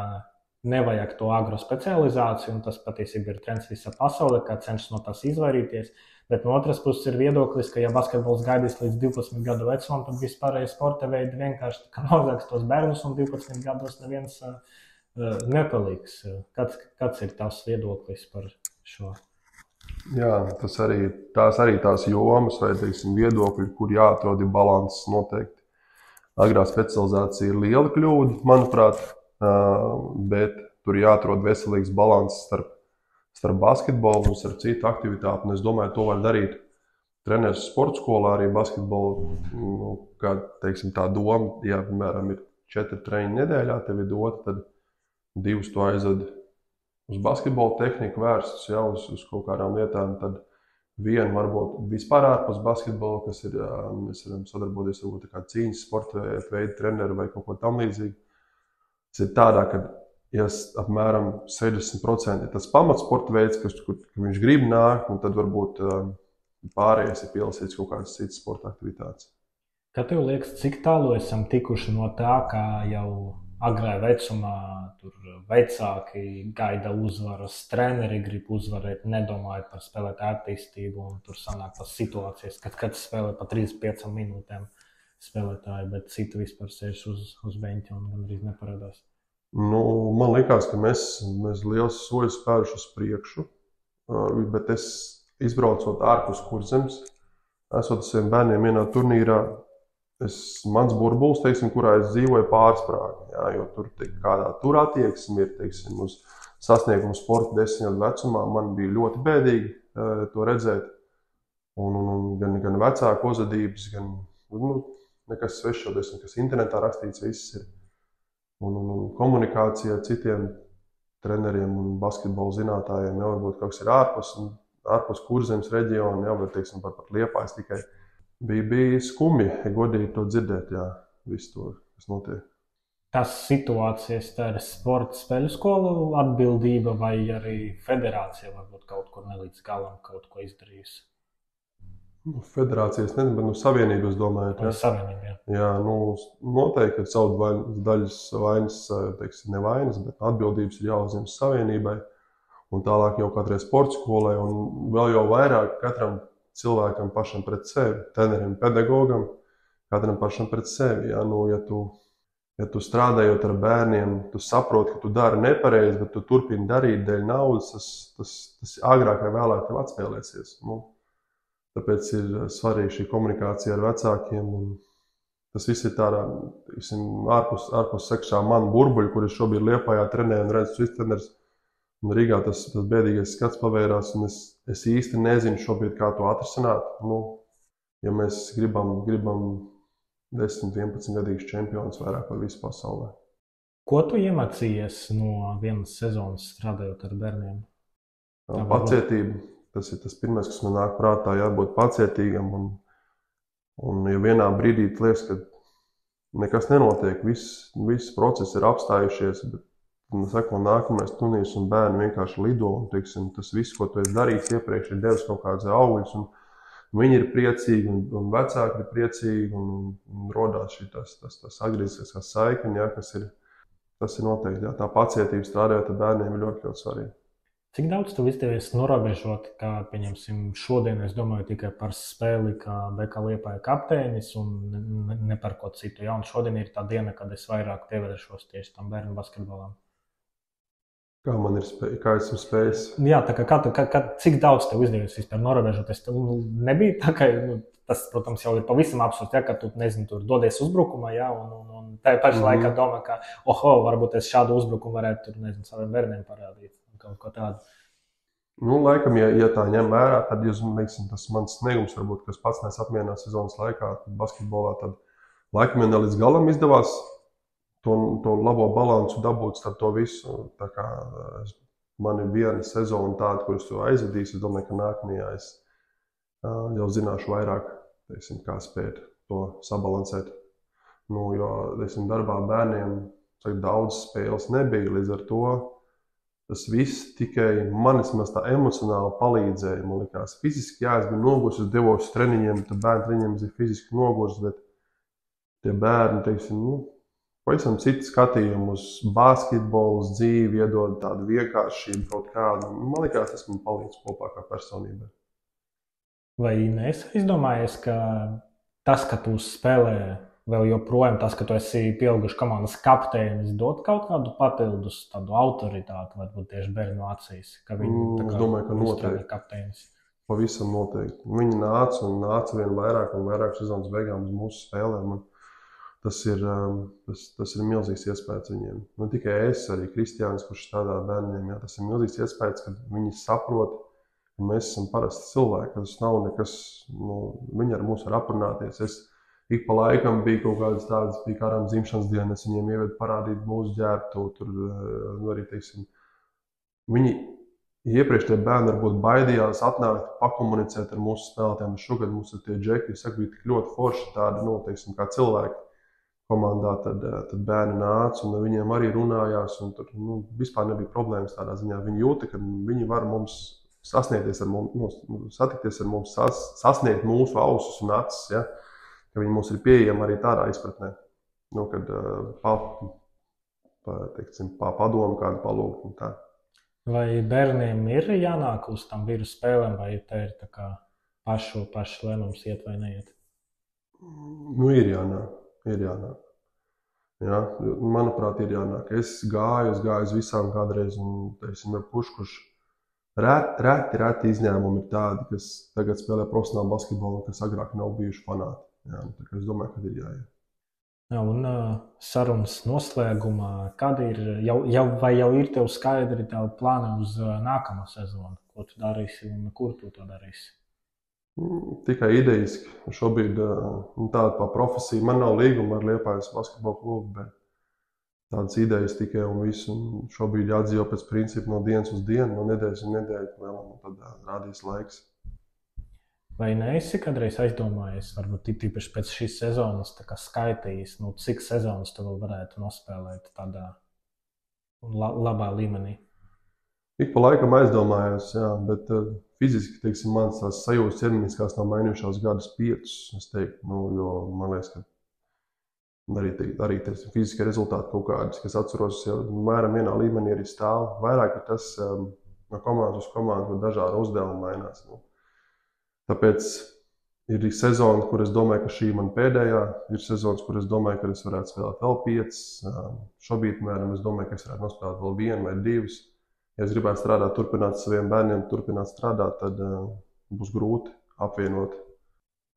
nevajag to agro specializāciju, un tas patiesībā ir trends visā pasaulē, kā cenšas no tās izvairīties. Bet no otras puses ir viedoklis, ka ja basketbols gaidīs līdz 12 gadu vecumam, tad vispārējie sporta veidi vienkārši nozags tos bērnus, un 12 gados neviens nepaliks. Kāds ir tavs viedoklis par šo? Jā, tās arī tās jomas vai, teiksim, viedokļi, kur jāatrod balanss noteikti. Agrā specializācija ir liela kļūda, manuprāt, bet tur jāatrod veselīgs balanss starp basketbolu un starp citu aktivitāti. Un es domāju, to var darīt treneris sporta skolā arī basketbolu. Kā, teiksim, tā doma, ja, piemēram, ir 4 treniņi nedēļā, tev ir dota, tad 2 to aizved uz basketbola tehniku vērstus, ja, uz kaut kādām lietām, tad vienu varbūt vispār ārpus basketbola, kas ir, mēs varam sadarboties ar kā cīņas sporta veidu treneru vai kaut ko tam līdzīgu. Tas ir tādā, ka ja apmēram 60% ir tas pamatsporta veids, kur viņš grib nākt, un tad varbūt pārējais ir pielasīts kaut kādas citas sporta aktivitātes. Kā tev liekas, cik tālu esam tikuši no tā, kā jau agrā vecumā tur vecāki gaida uzvaras, treneri grib uzvarēt, nedomājot par spēlētāju attīstību, un tur sanāk tas situācijas, kad spēlē pa 35 minūtēm spēlētāji, bet citi vispār sēž uz beņķa un gandrīz neparādās. Man liekas, ka mēs liels soļus spēruši uz priekšu, bet es izbraucot ārpus Kurzemes, esot saviem bērniem vienā turnīrā, mans burbulis, teiksim, kurā es dzīvoju, pārsprāga. Jā, jo tur attieksme ir, teiksim, uz sasniegumu sporta 10 gadu vecumā. Man bija ļoti bēdīgi to redzēt. Un gan vecāku uzvedības, gan nekas svešoties, kas internetā rakstīts, viss ir. Un komunikācija ar citiem treneriem un basketbola zinātājiem, jau varbūt kaut kas ir ārpus Kurzemes reģiona, jau var, teiksim, pat Liepājas tikai. Bija skumji, ja godīgi to dzirdēt, jā, visu to, kas notiek. Tas situācijas, tā ir sporta spēļu skolu atbildība vai arī federācija varbūt kaut kur nelīdz galam kaut ko izdarījusi? Federācijas nezinu, bet savienību, es domāju. Jā, savienība, jā. Jā, noteikti ir savu daļas vainas, teiksim, ne vainas, bet atbildības ir jāuzņemas savienībai un tālāk jau katrai sporta skolai un vēl jau vairāk katram cilvēkam pašam pret sevi, trenerim, pedagogam, katram pašam pret sevi. Ja, ja tu strādājot ar bērniem, tu saproti, ka tu dari nepareizi, bet tu turpini darīt dēļ naudas, tas agrāk vai vēlāk tev atspēlēsies. Tāpēc ir svarīga šī komunikācija ar vecākiem. Tas viss ir tādā, ārpus sekšā manu burbuļu, kur es šobrīd Liepājā trenēju un redzu visu treneris. Un Rīgā tas bēdīgais skats pavērās, un es īsti nezinu šobrīd, kā to atrisināt. Ja mēs gribam 10-11 gadīgus čempionus vairāk par visu pasaulē. Ko tu iemācījies no vienas sezonas strādājot ar bērniem? Pacietība. Tas ir tas pirmais, kas man nāk prātā, jābūt pacietīgam. Un ja vienā brīdī liekas, ka nekas nenotiek, viss process ir apstājušies, bet seko nākamais turnīrs un bērni vienkārši lido. Un, teiksim, tas viss, ko tu esi darījis iepriekš, ir devis kaut kādas augļus. Viņi ir priecīgi un vecāki ir priecīgi un rodās tas atgrieziskās saikne, ja, tas ir noteikti. Ja, tā pacietība strādājot ar bērniem ir ļoti, ļoti svarīga. Cik daudz tev izdevies norobežot, kā, pieņemsim, šodien es domāju tikai par spēli, kā BK Liepāja kapteinis un ne par ko citu. Ja? Un šodien ir tā diena, kad es vairāk pievēršos tieši tam bērnu basketbolam. Kā esmu spējis? Jā, tā kā cik daudz tev izdevies vispār norobežot? Es nebija tā, ka tas, protams, jau ir pavisam absurds, ja, ka tu, nezinu, tur dodies uzbrukumā, ja, un tā pašā laikā domā, ka, varbūt es šādu uzbrukumu varētu, nezinu, saviem bērniem parādīt. Kaut ko tādu. Laikam, ja tā ņem vērā, tad, tas mans sniegums, varbūt, kas pats nesapmierinās sezonas laikā basketbolā, tad laikam, ja ne līdz galam izdevās to labo balansu dabūt starp to visu. Tā kā man ir viena sezona tāda, kuras to aizvedīs, es domāju, ka nākamajā es jau zināšu vairāk, teiksim, kā spēt to sabalansēt. Jo, teiksim, darbā bērniem daudz spēles nebija, līdz ar to tas viss tikai manis tā emocionāli palīdzēja. Man liekas, fiziski, jā, es biju noguris, es devos uz treniņiem, tad bērnu treniņiem es biju fiziski noguris, bet tie bērni, teiksim, pavisam citu skatījumu uz basketbolu, uz dzīvi, iedod tādu vienkāršību kaut kādu. Man liekas, tas man palīdz kopā kā personībai. Vai neesi izdomājies, ka tas, ka tu spēlē vēl joprojām, tas, ka tu esi pieauguši komandas kapteinis, dod kaut kādu papildus tādu autoritāti, varbūt tieši bērnu acīs, ka viņi Es domāju, ka noteikti. Kapteinis? Pavisam noteikti. Viņi nāca vien vairāk un vairāk sezonas beigām uz mūsu spēlēm. Tas ir milzīgs iespējas viņiem. Ne tikai es, arī Kristiāns, kurš strādā ar bērniem. Jā, tas ir milzīgs iespējas, kad viņi saprot, ka mēs esam parasti cilvēki. Tas nav nekas, viņi ar mums var aprunāties. Es ik pa laikam bija kaut kādas tādas, bija kādām dzimšanas dienas, viņiem ievedu parādīt mūsu ģērbtu. Tur arī, teiksim, viņi iepriekš tie bērni varbūt baidījās atnākt, pakomunicēt ar mūsu spēlētājiem. Šogad mums ir tie džeki, es saku, bija tik ļoti forši tādi, teiksim, kā cilvēki komandā, tad bērni nāca un viņiem arī runājās. Un tur vispār nebija problēmas tādā ziņā. Viņi jūta, ka viņi var mums sasniegties ar mums, satikties ar mums, sasniegt mūsu ausus un acis. Ja? Ka viņi mums ir pieejami arī tādā izpratnē, kad padomu kādu palūgt un tā. Vai bērniem ir jānāk uz tam vīrusu spēlēm, vai te ir tā kā pašu lēmums iet vai neiet? Ir jānāk. Jā, manuprāt, ir jānāk. Es gāju uz visām kādreiz un, teiksim, kurš reti izņēmumi ir tādi, kas tagad spēlē profesionālu basketbolu, kas agrāk nav bijuši fanāti. Jā, es domāju, ka ir jāiet. Jā, un sarunas noslēgumā, kāda ir, vai jau ir tev skaidri tev plāni uz nākamo sezonu? Ko tu darīsi un kur tu to darīsi? Tikai idejiski. Šobrīd tāda pa profesija. Man nav līguma ar Liepājas basketbola klubu, bet tādas idejas tikai un visu. Un šobrīd jādzīvo pēc principa no dienas uz dienu, no nedēļas uz nedēļu, un tad rādīs laiks. Vai neesi kādreiz aizdomājies, varbūt tīpaši pēc šīs sezonas skaitījis, cik sezonas tu vēl varētu nospēlēt tādā labā līmenī? Ik pa laikam aizdomājos, jā, bet fiziski, teiksim, manas tās sajūtas ķermeniskās nav mainījušās gadus 5, es teiktu, jo man liekas, ka arī teiksim, fiziskie rezultāti kaut kādas, kas atceros, jau mēram vienā līmenī arī stāv. Vairāk ir tas no komandas uz komandu, kur dažādi uzdevumi mainās. Tāpēc ir sezona, kur es domāju, ka šī ir mana pēdējā. Ir sezonas, kur es domāju, ka es varētu spēlēt vēl 5. Šobrīd, mēram, es domāju, ka es varētu nospēlēt vēl 1 vai 2. Ja es gribētu strādāt, turpināt saviem bērniem, turpināt strādāt, tad būs grūti apvienot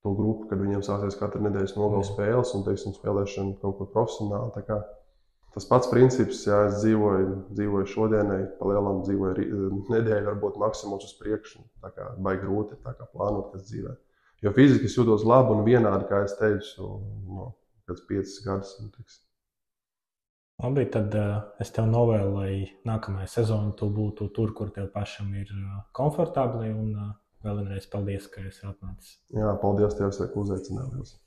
to grupu, kad viņiem sāksies katru nedēļas nogalu spēles un, teiksim, spēlēšana kaut ko profesionāli. Tā kā tas pats princips, ja es dzīvoju šodienai, pa lielam dzīvoju nedēļu, varbūt maksimums uz priekšu, tā kā baigi grūti, tā kā plānot, kas dzīvē. Jo fiziski es jūtos labi un vienādi, kā es teicu, pēc 5 gadus. Labi, tad es tev novēlu, lai nākamajā sezonā tu būtu tur, kur tev pašam ir komfortabli, un vēlreiz paldies, ka esi atnācis. Jā, paldies tev, ka uzaicinājies.